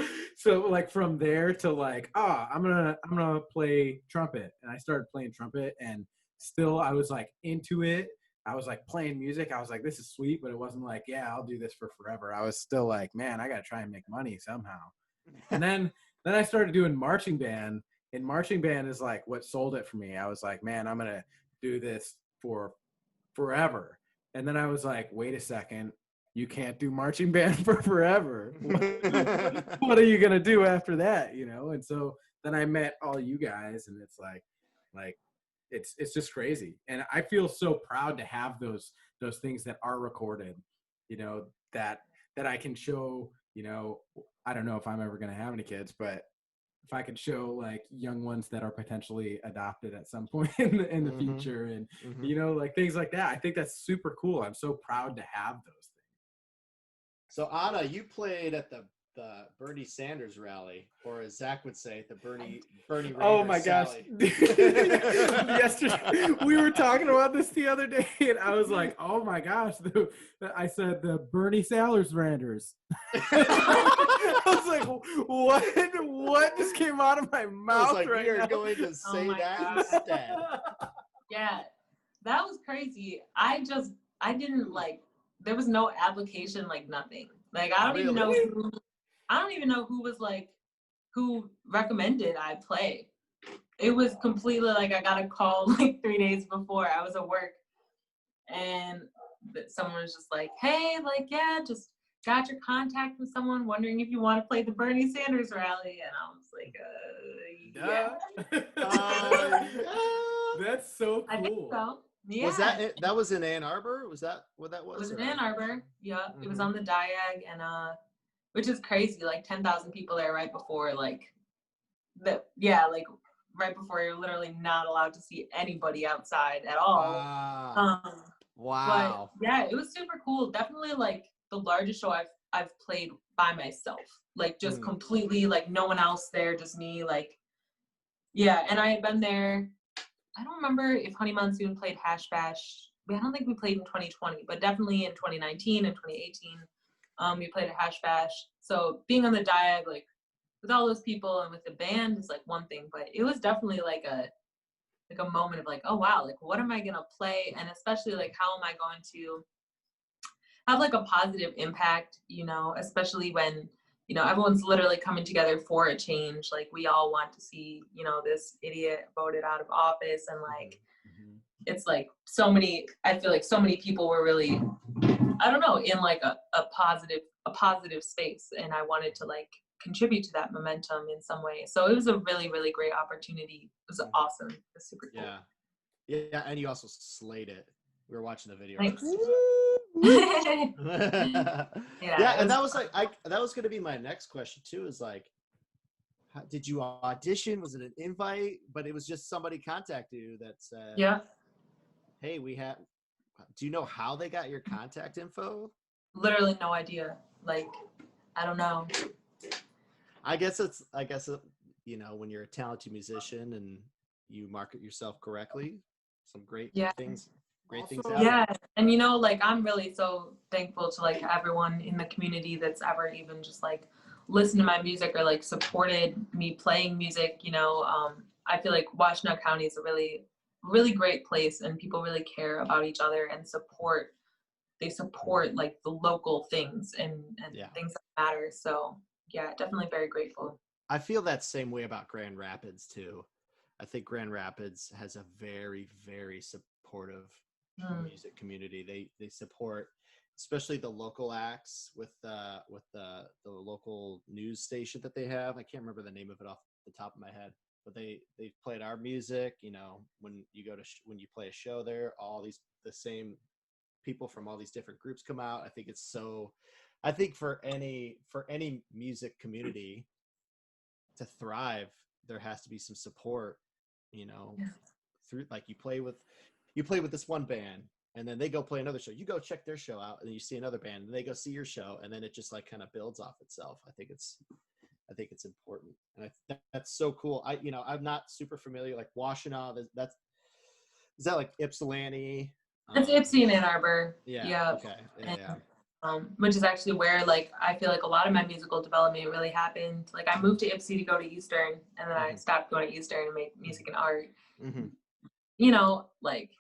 like from there to like, I'm gonna play trumpet. And I started playing trumpet, and still I was like into it. I was like playing music. I was like, this is sweet, but it wasn't like, yeah, I'll do this for forever. I was still like, man, I gotta try and make money somehow. And then I started doing marching band. And marching band is like what sold it for me. I was like, man, I'm gonna do this for forever. And then I was like, wait a second, you can't do marching band for forever. What are you gonna do after that? You know? And so then I met all you guys, and it's like it's just crazy. And I feel so proud to have those things that are recorded, you know, that I can show, you know. I don't know if I'm ever gonna have any kids, but if I could show like young ones that are potentially adopted at some point in the future, and you know, like things like that, I think that's super cool. I'm so proud to have those things. So Anna, you played at the Bernie Sanders rally, or as Zach would say, the Bernie Randers. Oh my gosh! Yesterday we were talking about this the other day, and I was like, "Oh my gosh!" I said the Bernie Sanders Randers. I was like, "What just came out of my mouth?" Like, right we are now? going to say that instead. Yeah, that was crazy. I didn't like. There was no application, like nothing. Like I don't even know who. I don't even know who was like, who recommended I play. It was completely like I got a call like 3 days before I was at work, and someone was just like, hey, like, yeah, just got your contact with someone wondering if you want to play the Bernie Sanders rally. And I was like, yeah. That's so cool. I think so. Yeah. Was that was in Ann Arbor? Was that what that was? It was in Ann Arbor. Yeah. It was on the Diag, and which is crazy, like 10,000 people there right before like right before you're literally not allowed to see anybody outside at all. Wow. But yeah, it was super cool. Definitely like the largest show I've played by myself. Like just completely like no one else there, just me. Like yeah, and I had been there. I don't remember if Honey Monsoon played Hash Bash. I don't think we played in 2020, but definitely in 2019 and 2018. We played at Hash Bash. So being on the Diag, like with all those people and with the band is like one thing, but it was definitely like a moment of like, oh wow, like what am I gonna play? And especially like how am I going to have like a positive impact, you know, especially when, you know, everyone's literally coming together for a change. Like we all want to see, you know, this idiot voted out of office, and like it's like I feel like so many people were really, I don't know, in like a positive space, and I wanted to like contribute to that momentum in some way. So it was a really, really great opportunity. It was awesome. It was super cool. Yeah, and you also slayed it. We were watching the video. Thanks. Yeah, and that was like that was going to be my next question too. Is like, did you audition? Was it an invite? But it was just somebody contacted you that said, Yeah. "Hey, we have." Do you know how they got your contact info? Literally no idea. Like, I don't know. I guess you know, when you're a talented musician and you market yourself correctly, some great things happen. Yeah, and you know, like I'm really so thankful to like everyone in the community that's ever even just like listened to my music or like supported me playing music. You know, I feel like Washtenaw County is a really, really great place, and people really care about each other and support. They support like the local things and things that matter. So yeah, definitely very grateful. I feel that same way about Grand Rapids too. I think Grand Rapids has a very, very supportive music community. They support, especially the local acts with the local news station that they have. I can't remember the name of it off the top of my head, but they played our music. You know, when you go to when you play a show there, all the same people from all these different groups come out. I think it's so. I think for any music community to thrive, there has to be some support, you know, through like you play with this one band and then they go play another show. You go check their show out and you see another band and they go see your show and then it just like kind of builds off itself. I think it's important. And that's so cool. I'm not super familiar, like Washtenaw, is that like Ypsilanti? It's Ypsi in Ann Arbor. Yeah. Okay. Yeah. Which is actually where like I feel like a lot of my musical development really happened. Like I moved to Ypsi to go to Eastern, and then I stopped going to Eastern and make music and art. You know, like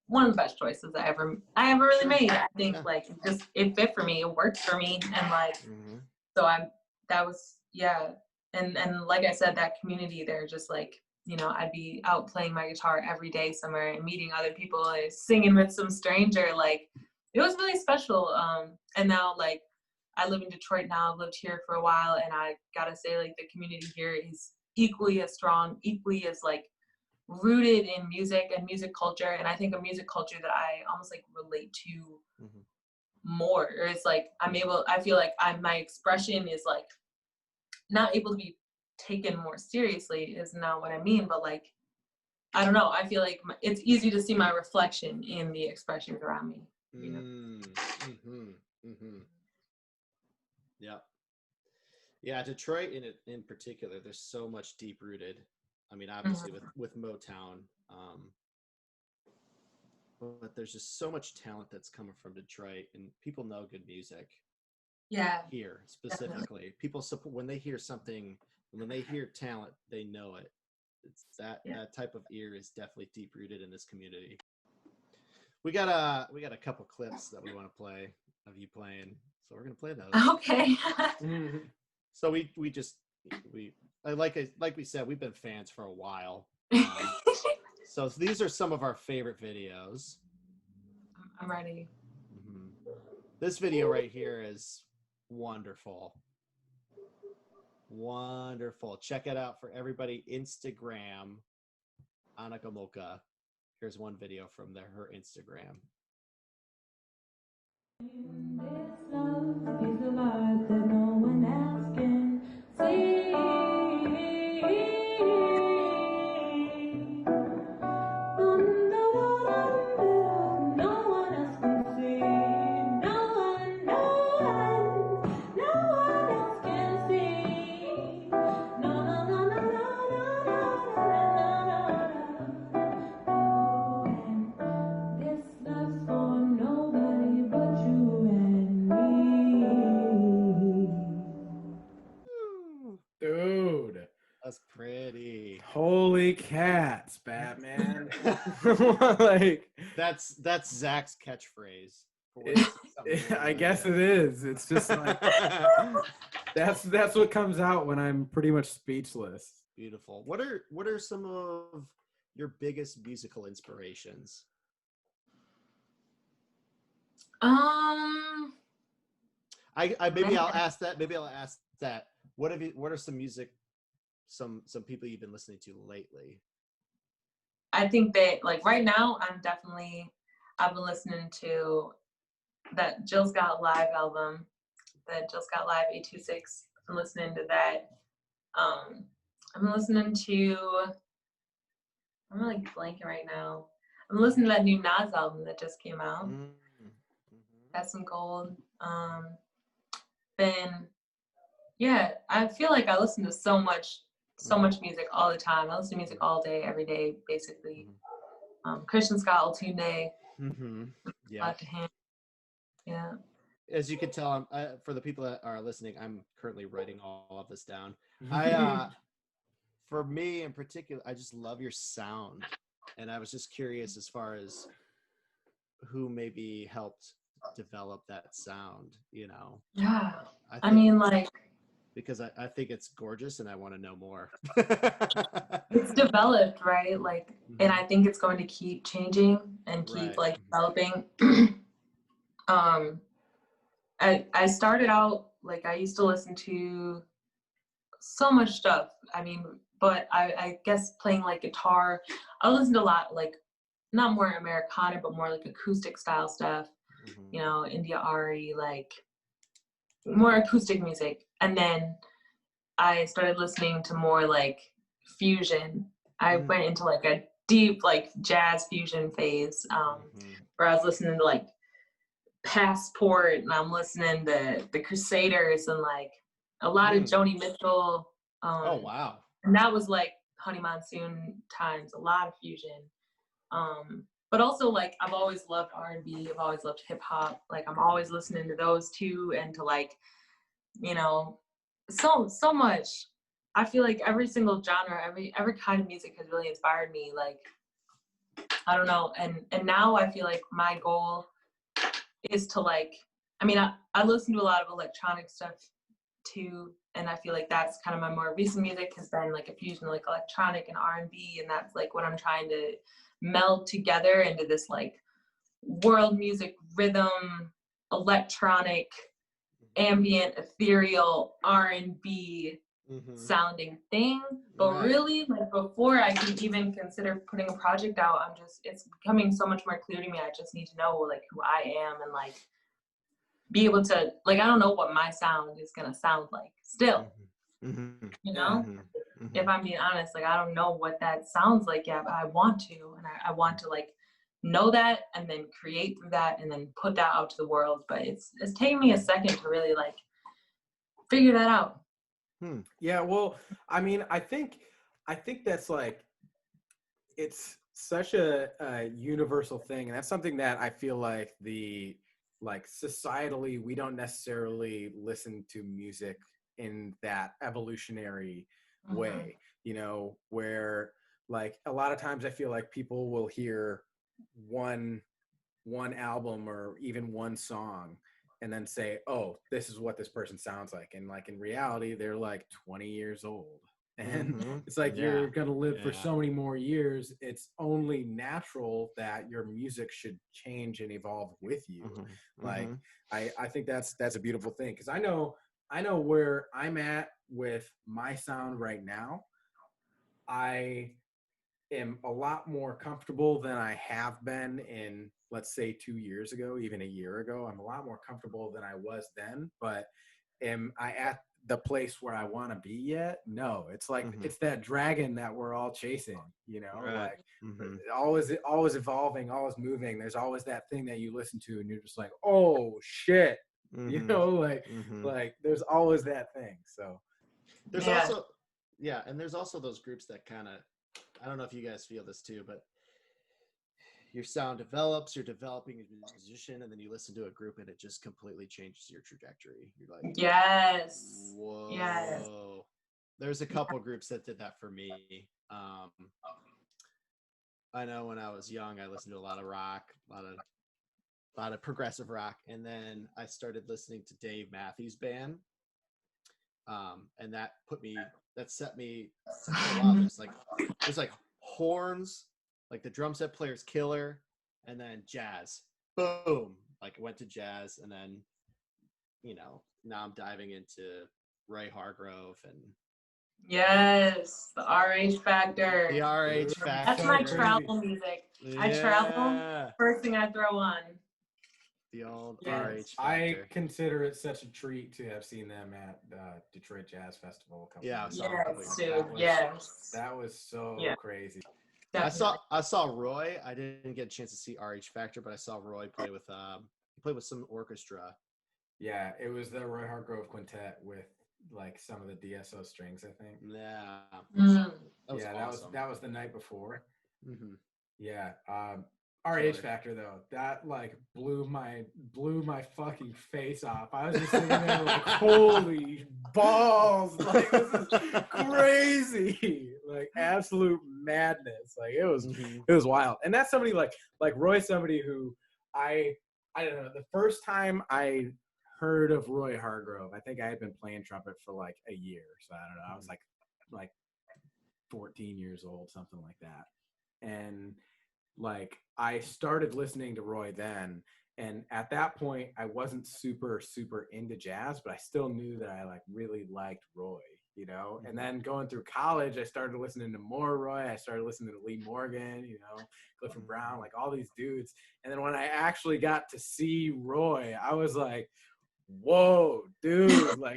one of the best choices I ever really made. I think like it fit for me, it worked for me, and like so and like I said, that community there just like, you know, I'd be out playing my guitar every day somewhere and meeting other people and singing with some stranger. Like it was really special. And now like I live in Detroit now. I've lived here for a while, and I gotta say like the community here is equally as strong, equally as like rooted in music and music culture. And I think a music culture that I almost like relate to more. Or it's like I feel like my expression is like not able to be taken more seriously is not what I mean, but like I don't know, I feel like it's easy to see my reflection in the expressions around me, you know. Yeah, Detroit in particular, there's so much deep rooted. I mean, obviously with Motown, but there's just so much talent that's coming from Detroit, and people know good music. Yeah. Here specifically, definitely. People support when they hear something, when they hear talent, they know it. It's that type of ear is definitely deep rooted in this community. We got a couple clips that we want to play of you playing, so we're gonna play those. Okay. So we like we said, we've been fans for a while. So these are some of our favorite videos. I'm ready. This video right here is wonderful. Wonderful. Check it out for everybody. Instagram, Anna Gomulka. Here's one video from her Instagram. This love is a light that no one else can see. No one else can see. No one else can see. No, no, no, no, no, no, no, no, no. And this love's for nobody but you and me. Dude. That's pretty. Holy cats, Batman. Like that's Zach's catchphrase. I guess it is. It's just like that's what comes out when I'm pretty much speechless. Beautiful. What are some of your biggest musical inspirations? I maybe I'll ask that. What are some music, some people you've been listening to lately? I think that like right now I've been listening to that Jill Scott Live album, the Jill Scott Live 826. I'm listening to that. I'm listening to, I'm really blanking right now. I'm listening to that new Nas album that just came out. That's some gold. Yeah, I feel like I listen to so much music all the time. I listen to music all day, every day, basically. Christian Scott Altunde. Yeah. To him. Yeah. As you can tell, for the people that are listening, I'm currently writing all of this down. For me in particular, I just love your sound, and I was just curious as far as who maybe helped develop that sound. You know. Yeah. I mean, like, because I think it's gorgeous, and I want to know more. It's developed, right? Like, and I think it's going to keep changing and keep like developing. I started out, like, I used to listen to so much stuff. I mean, but I guess playing like guitar, I listened to a lot, like, not more Americana, but more like acoustic style stuff, you know, India Ari, like more acoustic music. And then I started listening to more like fusion. I went into like a deep like jazz fusion phase, where I was listening to like Passport, and I'm listening to the Crusaders and like a lot of Joni Mitchell. Oh wow! And that was like Honey Monsoon times, a lot of fusion. But also like I've always loved R&B. I've always loved hip hop. Like I'm always listening to those too, and to like, you know, so much. I feel like every single genre, every kind of music has really inspired me. Like, I don't know. And now I feel like my goal is to like, I mean, I listen to a lot of electronic stuff too. And I feel like that's kind of my more recent music has been like a fusion, like electronic and R&B. And that's like what I'm trying to meld together into this like world music, rhythm, electronic, ambient, ethereal, R&B sounding thing. But really, like, before I can even consider putting a project out, it's becoming so much more clear to me. I just need to know like who I am and like be able to, like, I don't know what my sound is gonna sound like still. You know, if I'm being honest, like I don't know what that sounds like yet, but I want to, and I want to like know that and then create through that and then put that out to the world. But it's taking me a second to really like figure that out. Yeah, well, I mean, I think that's like, it's such a universal thing, and that's something that I feel like societally we don't necessarily listen to music in that evolutionary way, you know, where like a lot of times I feel like people will hear one album or even one song and then say, oh, this is what this person sounds like. And like in reality, they're like 20 years old. And it's like you're going to live for so many more years. It's only natural that your music should change and evolve with you. Like, I think that's a beautiful thing. Because I know where I'm at with my sound right now. I am a lot more comfortable than I have been in, let's say, 2 years ago, even a year ago. I'm a lot more comfortable than I was then, but am I at the place where I want to be yet? No, it's like, it's that dragon that we're all chasing, you know, like always evolving, always moving. There's always that thing that you listen to and you're just like, oh shit, you know, like there's always that thing. So there's also, and there's also those groups that kind of, I don't know if you guys feel this too, but your sound develops, you're developing as a musician, and then you listen to a group and it just completely changes your trajectory. You're like, yes, whoa. yes. There's a couple groups that did that for me. I know when I was young, I listened to a lot of rock, a lot of progressive rock, and then I started listening to Dave Matthews Band, and that set me. Oh wow, there's like horns. Like the drum set player's killer, and then jazz. Boom! Like I went to jazz, and then, you know, now I'm diving into Ray Hargrove and yes, the RH Factor. The RH Factor. That's my travel music. I travel. First thing I throw on. The old Yes. RH I factor. consider it such a treat to have seen them at Detroit Jazz Festival a couple Yeah, I years saw ago. a couple Yes, years That dude. was Yes. that was so Yeah. crazy. Definitely. I saw Roy. I didn't get a chance to see RH Factor, but I saw Roy play with some orchestra. Yeah, it was the Roy Hargrove Quintet with like some of the DSO strings, I think. Yeah, Mm. that was yeah, awesome. that was the night before. Mm-hmm. Yeah. Killer. RH Factor though, that like blew my fucking face off. I was just sitting there like, holy balls, like this is crazy, like absolute madness. Like it was wild. And that's somebody like Roy's somebody who I don't know. The first time I heard of Roy Hargrove, I think I had been playing trumpet for like a year, so I don't know. I was like 14 years old, something like that, and like I started listening to Roy then, and at that point I wasn't super into jazz, but I still knew that I like really liked Roy, you know. And then going through college, I started listening to more Roy. I started listening to Lee Morgan, you know, Clifford Brown, like all these dudes. And then when I actually got to see Roy, I was like, whoa, dude, like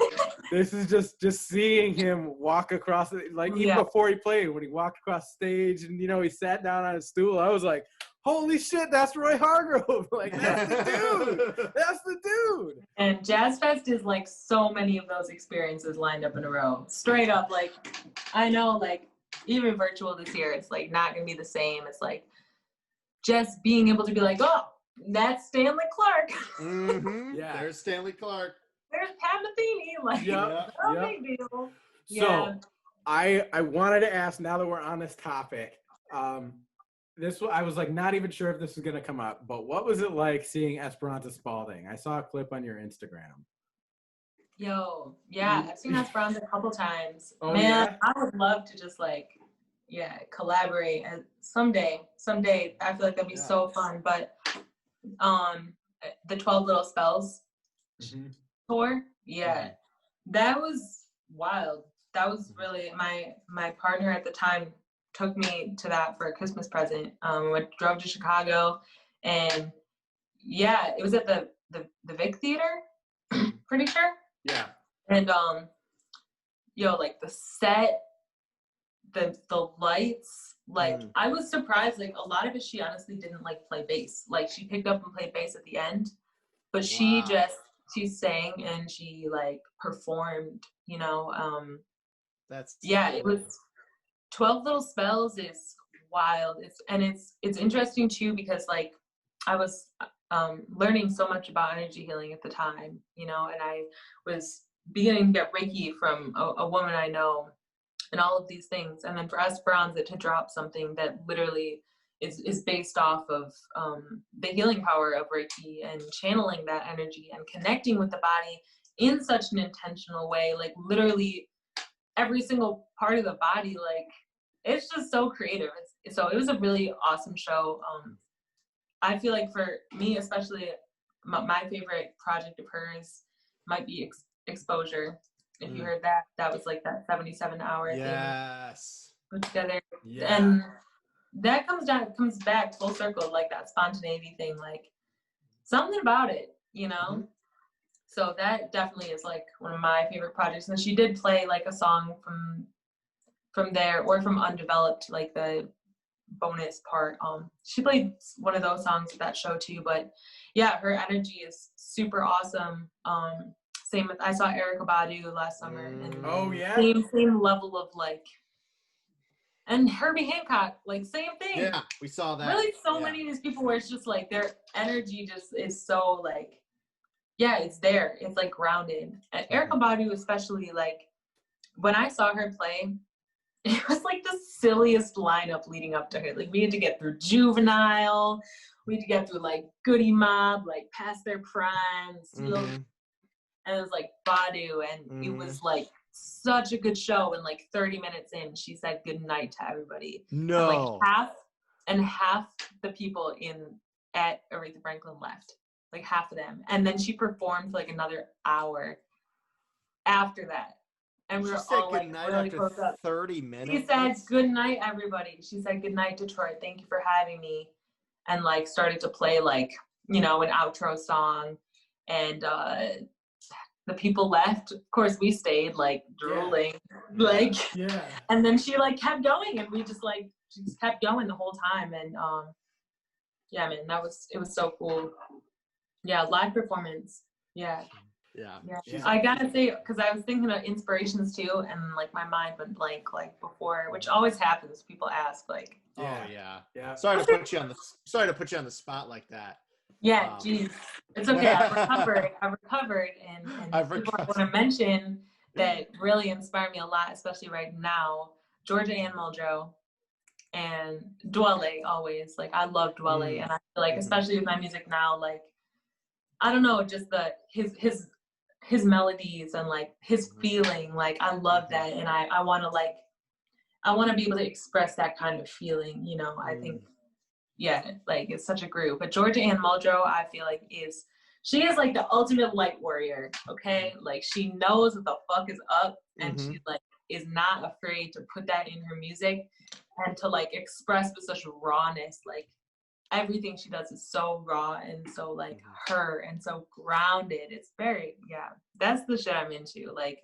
this is just seeing him walk across the, like even before he played, when he walked across stage and, you know, he sat down on his stool, I was like, holy shit, that's Roy Hargrove. Like that's the dude. That's the dude. And Jazz Fest is like so many of those experiences lined up in a row. Straight up, like I know, like even virtual this year, it's like not gonna be the same. It's like just being able to be like, oh, that's Stanley Clark. Mm-hmm. Yeah. There's Stanley Clark. There's Pat Metheny. Like, no big deal. Yeah. So I wanted to ask, now that we're on this topic, I was like not even sure if this was gonna come up, but what was it like seeing Esperanza Spalding? I saw a clip on your Instagram. Yo, yeah, I've seen Esperanza a couple times. Oh, Man, yeah? I would love to just like, collaborate. And someday, I feel like that'd be so fun. But the 12 Little Spells tour, that was wild. That was really my partner at the time took me to that for a Christmas present. We drove to Chicago, and it was at the Vic Theater, pretty sure. Yeah. And like the set, the lights, like I was surprised. Like a lot of it, she honestly didn't like play bass. Like she picked up and played bass at the end, but she sang and she like performed. You know, That's it was 12 Little Spells is wild. It's interesting too because like I was learning so much about energy healing at the time, you know, and I was beginning to get Reiki from a woman I know and all of these things. And then for Esperanza to drop something that literally is based off of the healing power of Reiki and channeling that energy and connecting with the body in such an intentional way, like literally every single part of the body, like it's just so creative. So it was a really awesome show. I feel like for me, especially my favorite project of hers might be Exposure. If you heard that, that was like that 77-hour thing put together. Yeah. And that comes back full circle, like that spontaneity thing, like something about it, you know? So that definitely is like one of my favorite projects. And she did play like a song from there, or from Undeveloped, like the bonus part. She played one of those songs at that show too, but her energy is super awesome. Same with, I saw Erykah Badu last summer, and same level of like, and Herbie Hancock, like same thing. Yeah, we saw that. Really, so many of these people where it's just like their energy just is so like, it's there. It's like grounded. And Erykah Badu especially, like when I saw her play, it was like the silliest lineup leading up to her. Like we had to get through Juvenile, we had to get through like Goody Mob, like past their prime, and it was like Badu, and it was like such a good show. And like 30 minutes in, she said good night to everybody. No. And like half the people at Aretha Franklin left, like half of them. And then she performed for like another hour after that. And we were all like really close up. 30 minutes. She said, good night, everybody. She said, good night, Detroit. Thank you for having me. And like started to play like you know, an outro song, and the people left. Of course, we stayed like drooling, like, and then she like kept going, and we just like she just kept going the whole time, and yeah, man, it was so cool. Yeah, live performance. Yeah. I gotta say, because I was thinking of inspirations too, and like my mind went blank like before, which always happens. People ask like, Sorry to put you on the spot like that. Yeah, geez, it's okay. I've recovered. And people I want to mention that really inspire me a lot, especially right now. Georgia Ann Muldrow and Dwele always. Like I love Dwele, and I feel like especially with my music now, like I don't know, just his melodies and like his feeling. Like I love that, and I want to be able to express that kind of feeling. You know, I think. Yeah, like it's such a group. But Georgia Ann Muldrow, I feel like she is like the ultimate light warrior. Okay, like she knows what the fuck is up, and she like is not afraid to put that in her music and to like express with such rawness. Like everything she does is so raw and so like her and so grounded. It's very that's the shit I'm into. Like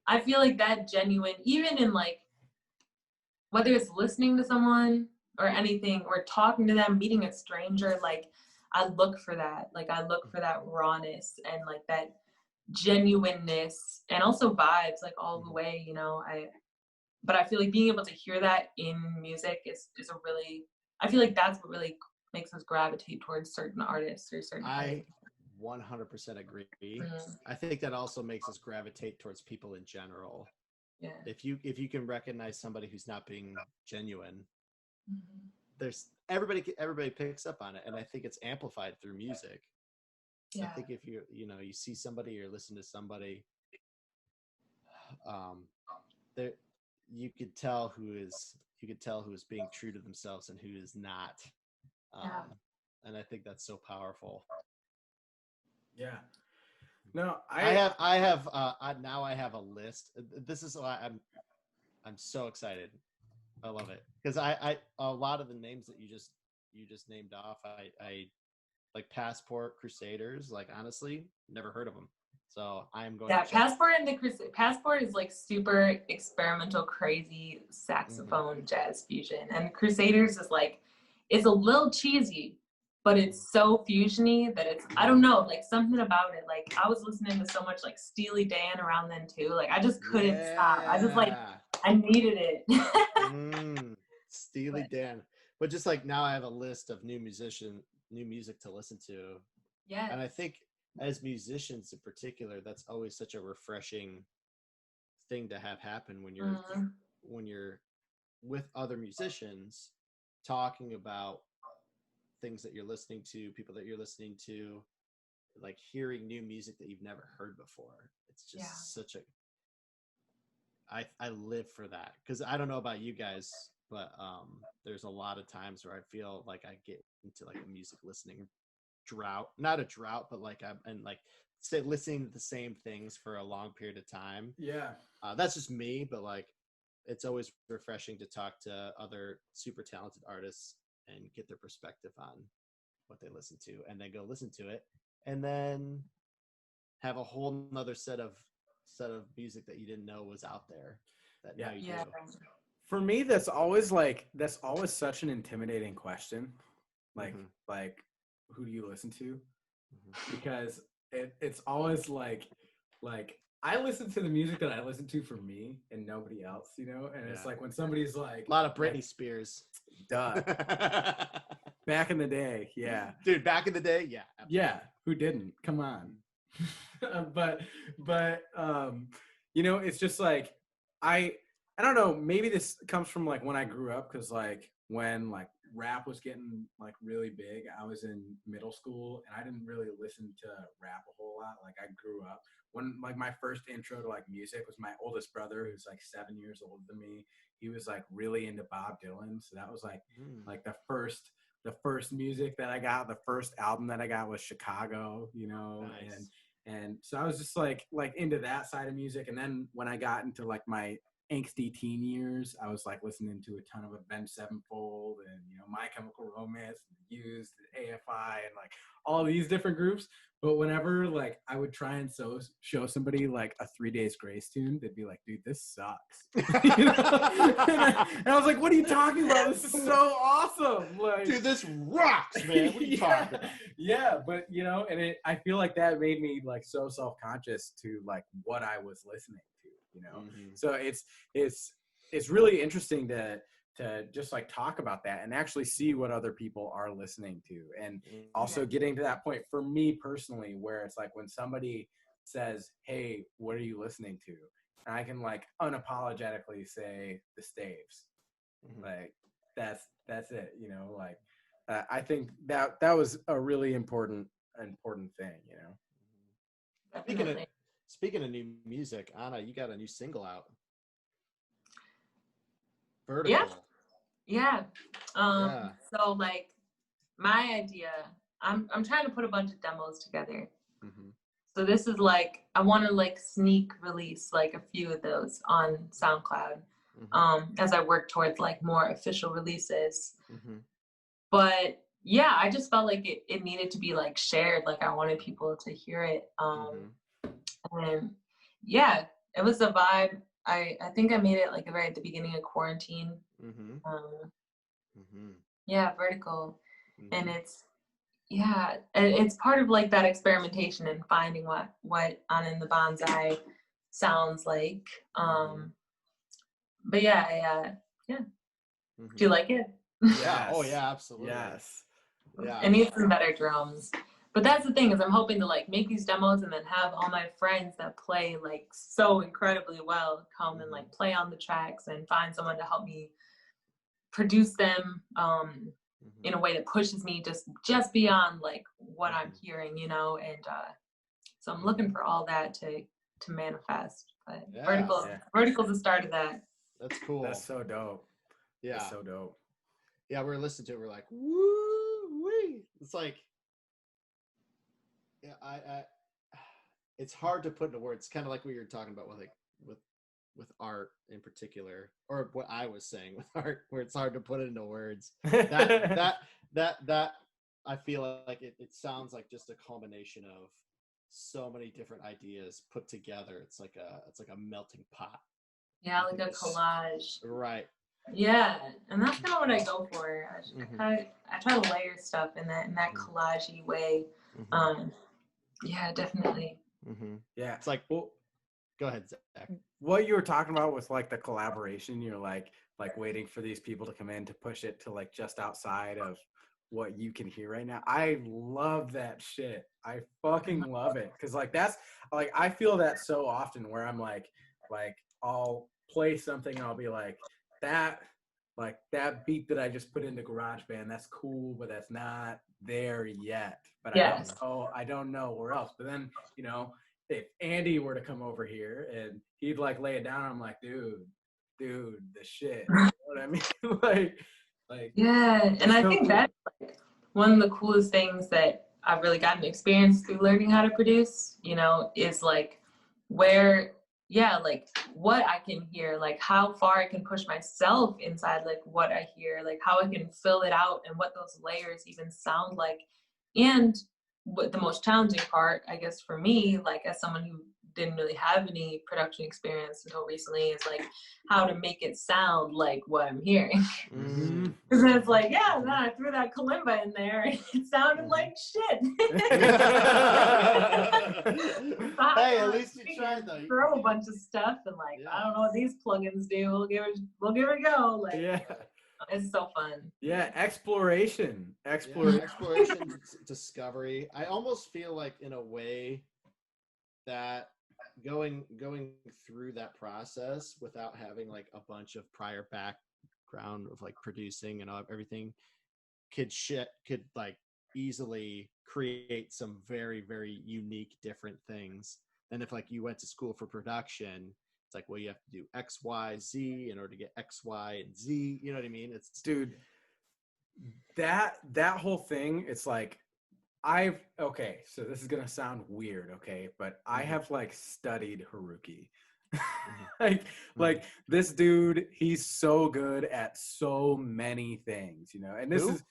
I feel like that genuine, even in like whether it's listening to someone or anything, or talking to them, meeting a stranger, like I look for that. Like I look for that rawness and like that genuineness and also vibes like all the way, you know. But I feel like being able to hear that in music is a really, I feel like that's what really makes us gravitate towards certain artists or certain I 100% agree. I think that also makes us gravitate towards people in general. Yeah. If you can recognize somebody who's not being genuine, there's everybody picks up on it, and I think it's amplified through music. I think if you see somebody or listen to somebody, there you could tell who is being true to themselves and who is not. And I think that's so powerful. Yeah. No, I have a list. This is why I'm so excited. I love it because I a lot of the names that you just named off. I like Passport, Crusaders. Like honestly, never heard of them. So I am going. Yeah, Passport and Passport is like super experimental, crazy saxophone jazz fusion, and Crusaders is like it's a little cheesy, but it's so fusiony that it's I don't know, like something about it. Like I was listening to so much like Steely Dan around then too. Like I just couldn't stop. I just like I needed it. Steely Dan. But just like now I have a list of new music to listen to. Yeah. And I think as musicians in particular, that's always such a refreshing thing to have happen when you're with other musicians talking about things that you're listening to, people that you're listening to, like hearing new music that you've never heard before. It's just such a I live for that because I don't know about you guys, but there's a lot of times where I feel like I get into like a music listening drought, not a drought, but like I'm like listening to the same things for a long period of time. That's just me, but like it's always refreshing to talk to other super talented artists and get their perspective on what they listen to, and then go listen to it, and then have a whole nother set of music that you didn't know was out there. That now you do. For me, that's always such an intimidating question. Like who do you listen to? Because it's always like I listen to the music that I listen to for me and nobody else, you know? And it's like when somebody's like a lot of Britney Spears. Duh. Back in the day, yeah. Dude, back in the day, yeah. Absolutely. Yeah, who didn't? Come on. but you know, it's just like I don't know, maybe this comes from like when I grew up, because like when like rap was getting like really big, I was in middle school and I didn't really listen to rap a whole lot. Like I grew up when like my first intro to like music was my oldest brother, who's like 7 years older than me. He was like really into Bob Dylan, so that was like like the first music that I got. The first album that I got was Chicago, you know. Nice. And so I was just like into that side of music. And then when I got into like my angsty teen years, I was like listening to a ton of Avenged Sevenfold and My Chemical Romance, and Used, and AFI, and like all these different groups. But whenever like I would try and show somebody like a 3 Days Grace tune, they'd be like, "Dude, this sucks." And I was like, "What are you talking about? This is so awesome!" Like, dude, this rocks, man. What are you talking about? Yeah, but and I feel like that made me like so self-conscious to like what I was listening to. So it's really interesting to just like talk about that and actually see what other people are listening to, and also getting to that point for me personally where it's like when somebody says, "Hey, what are you listening to?" and I can like unapologetically say the Staves. Like that's it, like I think that was a really important thing, Speaking of new music, Anna, you got a new single out. Vertical. Yeah. So like my idea, I'm trying to put a bunch of demos together. So this is like, I want to like sneak release like a few of those on SoundCloud as I work towards like more official releases. But yeah, I just felt like it needed to be like shared. Like I wanted people to hear it. And yeah, it was a vibe. I think I made it like right at the beginning of quarantine. Yeah, Vertical. And it's part of like that experimentation and finding what On in the Bonsai sounds like. But yeah. Do you like it? Yeah. Oh yeah, absolutely. Yes. Yeah. It needs some better drums. But that's the thing, is I'm hoping to like make these demos and then have all my friends that play like so incredibly well come and like play on the tracks, and find someone to help me produce them in a way that pushes me just beyond like what I'm hearing, and so I'm looking for all that to manifest. But Vertical's the start of that. That's cool. That's so dope. Yeah. That's so dope. Yeah, we're listening to it, we're like, woo-wee. It's like, yeah, I it's hard to put into words. It's kind of like what you're talking about with art in particular, or what I was saying with art, where it's hard to put it into words. That I feel like it sounds like just a combination of so many different ideas put together. It's like a melting pot. Yeah, like a collage. Right. Yeah, and that's kind of what I go for. I try to layer stuff in that collagey way. Yeah, definitely. Yeah, it's like, well, go ahead, Zach. What you were talking about was like the collaboration. You're like waiting for these people to come in to push it to like just outside of what you can hear right now. I love that shit. I fucking love it, because like that's like I feel that so often where I'm like I'll play something and I'll be like that beat that I just put into GarageBand, that's cool, but that's not there yet. But I don't know where else. But then, if Andy were to come over here and he'd like lay it down, I'm like, dude, the shit. You know what I mean? like yeah, and I think that's like one of the coolest things that I've really gotten experience through learning how to produce, is like like what I can hear, like how far I can push myself inside, like what I hear, like how I can fill it out, and what those layers even sound like. And what the most challenging part, I guess, for me, like as someone who didn't really have any production experience until recently, is like how to make it sound like what I'm hearing. Because it's like, yeah, then I threw that kalimba in there and it sounded like shit. Hey, at least you tried though. Throw a bunch of stuff and like, I don't know what these plugins do. We'll give it a go. Like, it's so fun. Yeah, exploration, discovery. I almost feel like in a way that going through that process without having like a bunch of prior background of like producing and everything could like easily create some very, very unique different things than if like you went to school for production. It's like, well, you have to do X, Y, Z in order to get X, Y, and Z. You know what I mean? It's dude, that whole thing. It's like so this is gonna sound weird, okay, but I have like studied Haruki. like this dude, he's so good at so many things, and this Who? is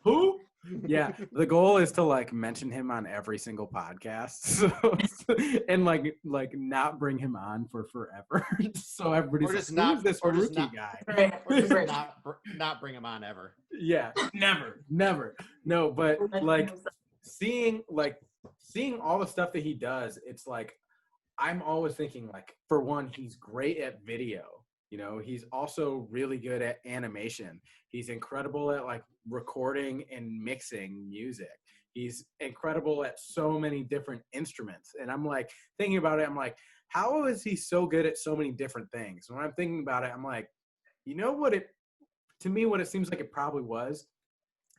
who? Yeah, the goal is to like mention him on every single podcast, and like not bring him on for forever, so everybody's Or like, just who's not, this or just rookie not, guy? Right. or just Right. not bring him on ever. Yeah, never. No, but like seeing all the stuff that he does, it's like I'm always thinking like, for one, he's great at video. He's also really good at animation. He's incredible at like recording and mixing music. He's incredible at so many different instruments. And I'm like thinking about it, I'm like, how is he so good at so many different things? When I'm thinking about it, I'm like, what it seems like it probably was,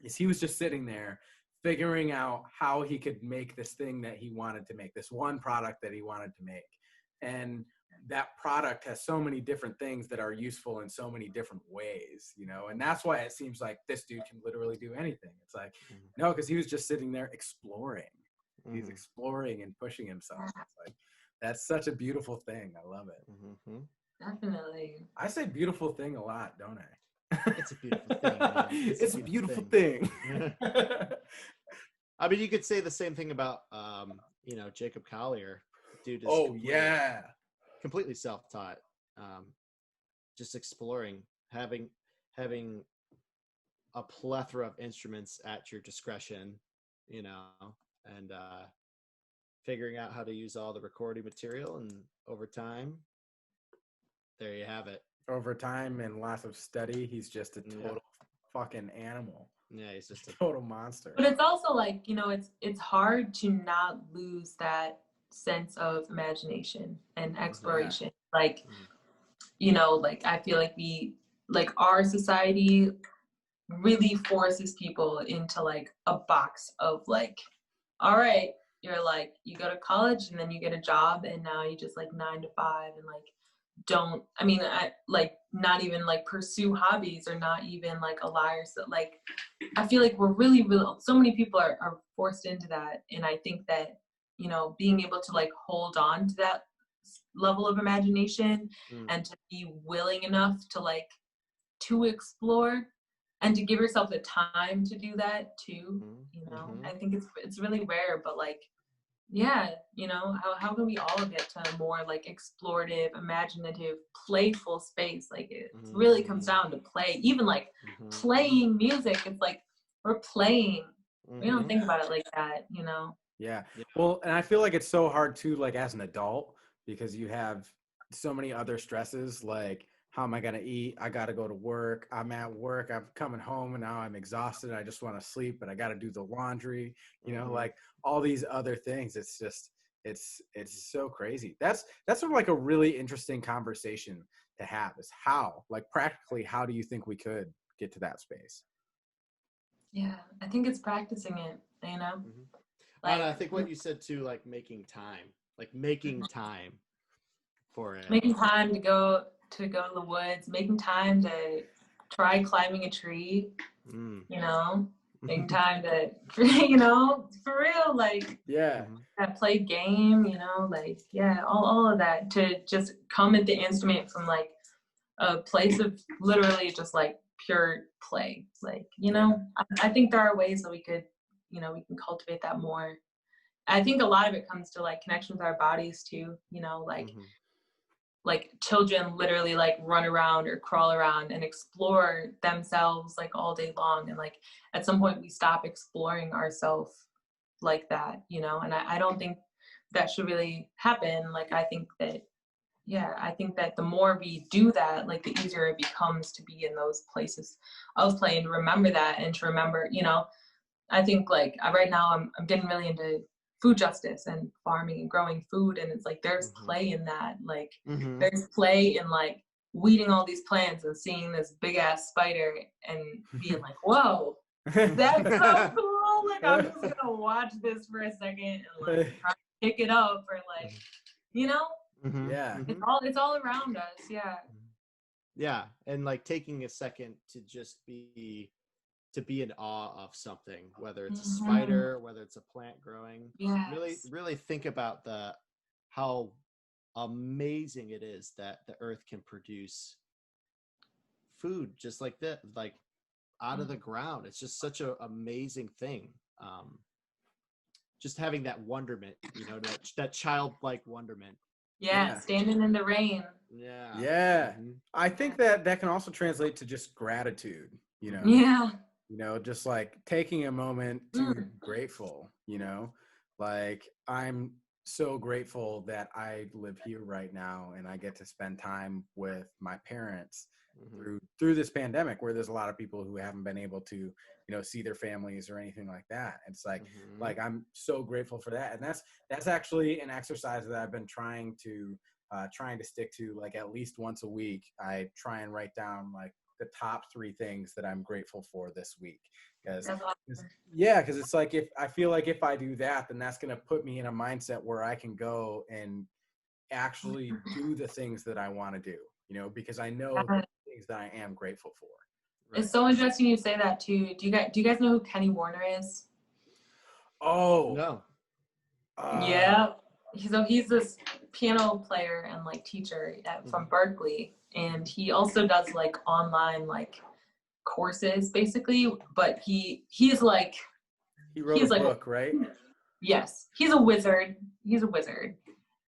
is he was just sitting there figuring out how he could make this thing that he wanted to make, this one product that he wanted to make. And that product has so many different things that are useful in so many different ways, and that's why it seems like this dude can literally do anything. It's like, no, because he was just sitting there exploring. He's exploring and pushing himself. It's like, that's such a beautiful thing. I love it. Definitely. I say beautiful thing a lot, don't I? It's a beautiful thing, man. It's a beautiful thing. I mean, you could say the same thing about, Jacob Collier. Dude is completely self-taught, just exploring, having a plethora of instruments at your discretion, and figuring out how to use all the recording material, and over time, there you have it. Over time and lots of study, he's just a total fucking animal. Yeah, he's just a total monster. But it's also like, it's hard to not lose that sense of imagination and exploration. Like, like I feel like our society really forces people into like a box of like, all right, you're like, you go to college and then you get a job and now you just like 9 to 5 and like I like not even like pursue hobbies or not even like allow yourself. Like, I feel like we're really, so many people are forced into that. And I think that, being able to like hold on to that level of imagination and to be willing enough to like, to explore and to give yourself the time to do that too. I think it's really rare, but like, yeah, how can we all get to a more like explorative, imaginative, playful space? Like it really comes down to play. Even like playing music, it's like we're playing. We don't think about it like that, Yeah. Well, and I feel like it's so hard too, like as an adult, because you have so many other stresses, like how am I going to eat? I got to go to work. I'm at work. I'm coming home and now I'm exhausted. I just want to sleep, but I got to do the laundry, like all these other things. It's just, it's so crazy. That's sort of like a really interesting conversation to have, is how, like practically, how do you think we could get to that space? Yeah, I think it's practicing it, Like, I think what you said too, like making time for it. Making time to go to the woods, making time to try climbing a tree, making time to, for real, like, play game, like, all of that, to just come at the instrument from like a place of literally just like pure play. Like, I think there are ways that we could, we can cultivate that more. I think a lot of it comes to like connection with our bodies too, like, like children literally like run around or crawl around and explore themselves like all day long. And like at some point we stop exploring ourselves like that, and I don't think that should really happen. Like, I think that the more we do that, like the easier it becomes to be in those places of play and to remember that, and to remember, I think like right now I'm getting really into food justice and farming and growing food, and it's like there's play in that. Like there's play in like weeding all these plants and seeing this big ass spider and being like, whoa, that's so cool. Like I'm just gonna watch this for a second and like try to pick it up, or like, it's all around us. Yeah, and like taking a second to just be in awe of something, whether it's a spider, whether it's a plant growing. Yes. Really think about how amazing it is that the earth can produce food just like that, like out of the ground. It's just such an amazing thing. Just having that wonderment, that childlike wonderment. Yeah, standing in the rain. Yeah. Yeah. Mhm. I think that can also translate to just gratitude, Yeah. Just like taking a moment to be grateful, like I'm so grateful that I live here right now and I get to spend time with my parents through this pandemic, where there's a lot of people who haven't been able to, see their families or anything like that. It's like I'm so grateful for that. And that's actually an exercise that I've been trying to stick to, like at least once a week. I try and write down like the top 3 things that I'm grateful for this week. Because it's like, if I feel like if I do that, then that's going to put me in a mindset where I can go and actually do the things that I want to do, because I know the things that I am grateful for. Right. It's so interesting you say that too. Do you guys know who Kenny Warner is? Oh No. Yeah. He's this piano player and like teacher from Berkeley, and he also does like online like courses basically, but he's like he wrote a book, right? Yes, he's a wizard.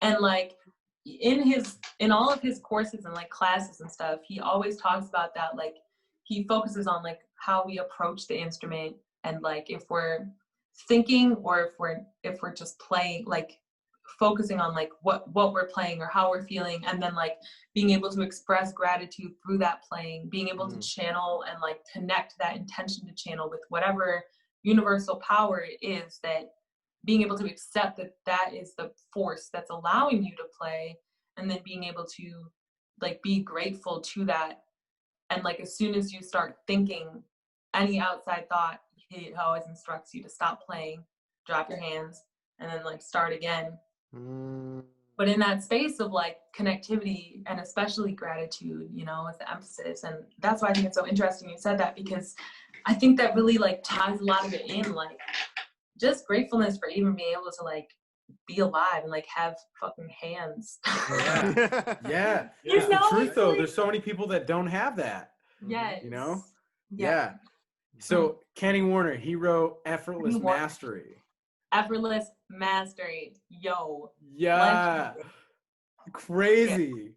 And like in all of his courses and like classes and stuff, he always talks about that, like he focuses on like how we approach the instrument, and like if we're thinking or if we're just playing, like focusing on like what we're playing or how we're feeling, and then like being able to express gratitude through that playing, being able to channel and like connect that intention to channel with whatever universal power it is, that being able to accept that that is the force that's allowing you to play, and then being able to like be grateful to that. And like as soon as you start thinking any outside thought, he always instructs you to stop playing, drop your hands, and then like start again. But in that space of like connectivity and especially gratitude, with the emphasis. And that's why I think it's so interesting you said that, because I think that really like ties a lot of it in, like just gratefulness for even being able to like be alive and like have fucking hands. Yeah. It's the truth though. There's so many people that don't have that. Yes. Yeah. So Kenny Warner, he wrote Effortless Mastery. Effortless Mastery. Yo. Yeah. Crazy.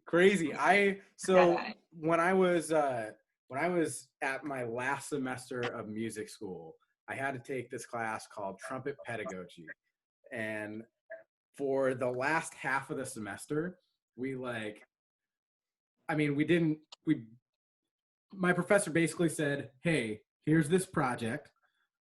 When I was at my last semester of music school, I had to take this class called Trumpet Pedagogy. And for the last half of the semester, my professor basically said, hey, here's this project.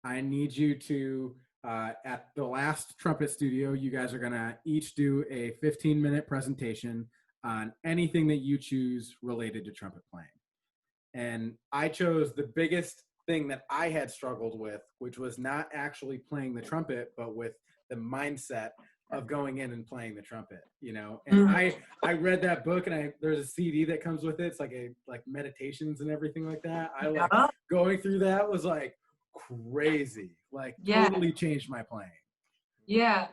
I need you to, at the last trumpet studio, you guys are going to each do a 15-minute presentation on anything that you choose related to trumpet playing. And I chose the biggest thing that I had struggled with, which was not actually playing the trumpet, but with the mindset of going in and playing the trumpet, and I read that book, and there's a CD that comes with it. It's like meditations and everything like that. Going through that was like crazy, like totally changed my playing. Yeah.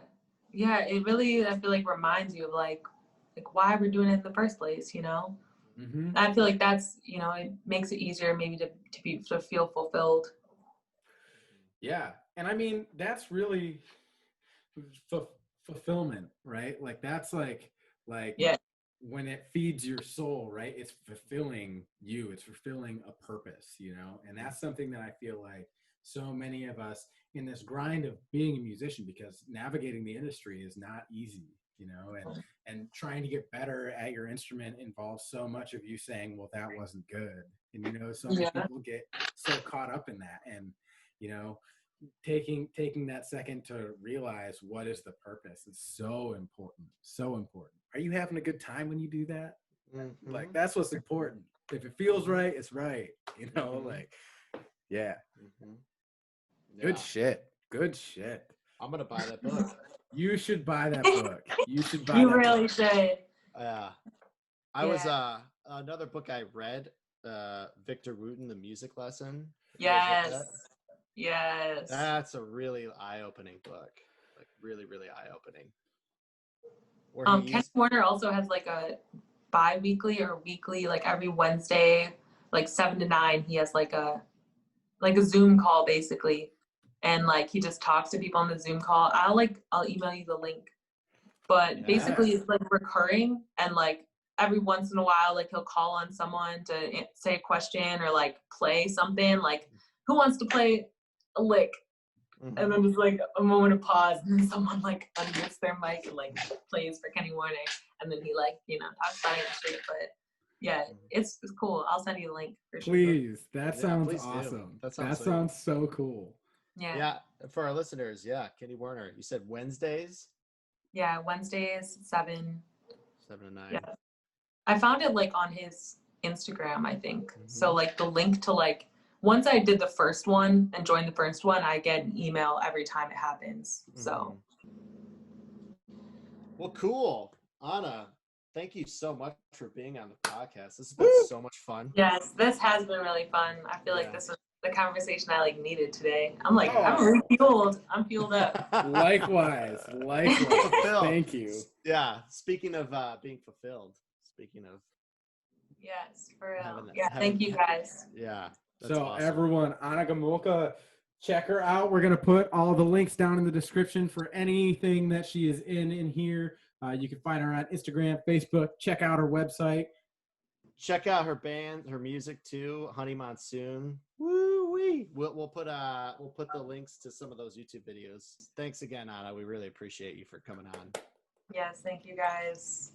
It really, I feel like, reminds you of like why we're doing it in the first place, I feel like that's, it makes it easier maybe to feel fulfilled. Yeah. And I mean, that's really fulfillment, right? Like that's like when it feeds your soul, right? It's fulfilling you, it's fulfilling a purpose, and that's something that I feel like so many of us in this grind of being a musician, because navigating the industry is not easy, and trying to get better at your instrument involves so much of you saying, well, that wasn't good. And, so many people get so caught up in that, and, taking that second to realize what is the purpose is so important. Are you having a good time when you do that? Like, that's what's important. If it feels right, it's right, yeah. Good shit. I'm gonna buy that book. You should buy that book. You really should. I was another book I read, Victor Wooten, The Music Lesson. Yes. That's a really eye-opening book. Like really, really eye-opening. Where he Ken Warner also has like a bi-weekly or weekly, like every Wednesday, like 7 to 9, he has like a Zoom call basically. And like he just talks to people on the Zoom call. I'll email you the link. But basically it's like recurring, and like every once in a while, like he'll call on someone to say a question or like play something, like who wants to play a lick? Mhm. And then there's like a moment of pause, and then someone like unmutes their mic and like plays for Kenny Warner, and then he like, you know, talks about it straight. But yeah, it's cool. I'll send you the link for sure. Please, that Yeah, sounds please do. awesome. That That sounds sounds so cool. Yeah. Yeah, for our listeners, yeah, Kenny Warner. You said Wednesdays, Yeah, Wednesdays 7. 7 to 9. Yeah. I found it like on his Instagram, I think. So Mhm. like the link to like, once I did the first one and joined the first one, I get an email every time it happens. So Well, cool. Anna, thank you so much for being on the podcast. This has been Woo! so much fun. yes, this has been really fun. I feel like Yeah. this was the conversation I like needed today. I'm like, Oh. I'm refueled. I'm fueled up. Likewise. Fulfilled. Thank you. Yeah. Speaking of being fulfilled, speaking of Yes, for real. having, Yeah, thank you guys. Yeah. That's So awesome. everyone, Anna Gomulka, check her out. We're gonna put all the links down in the description for anything that she is in here. You can find her on Instagram, Facebook. Check out her website. Check out her band, her music too, Honey Monsoon. Woo wee! We'll put the links to some of those YouTube videos. Thanks again, Anna. We really appreciate you for coming on. Yes, thank you guys.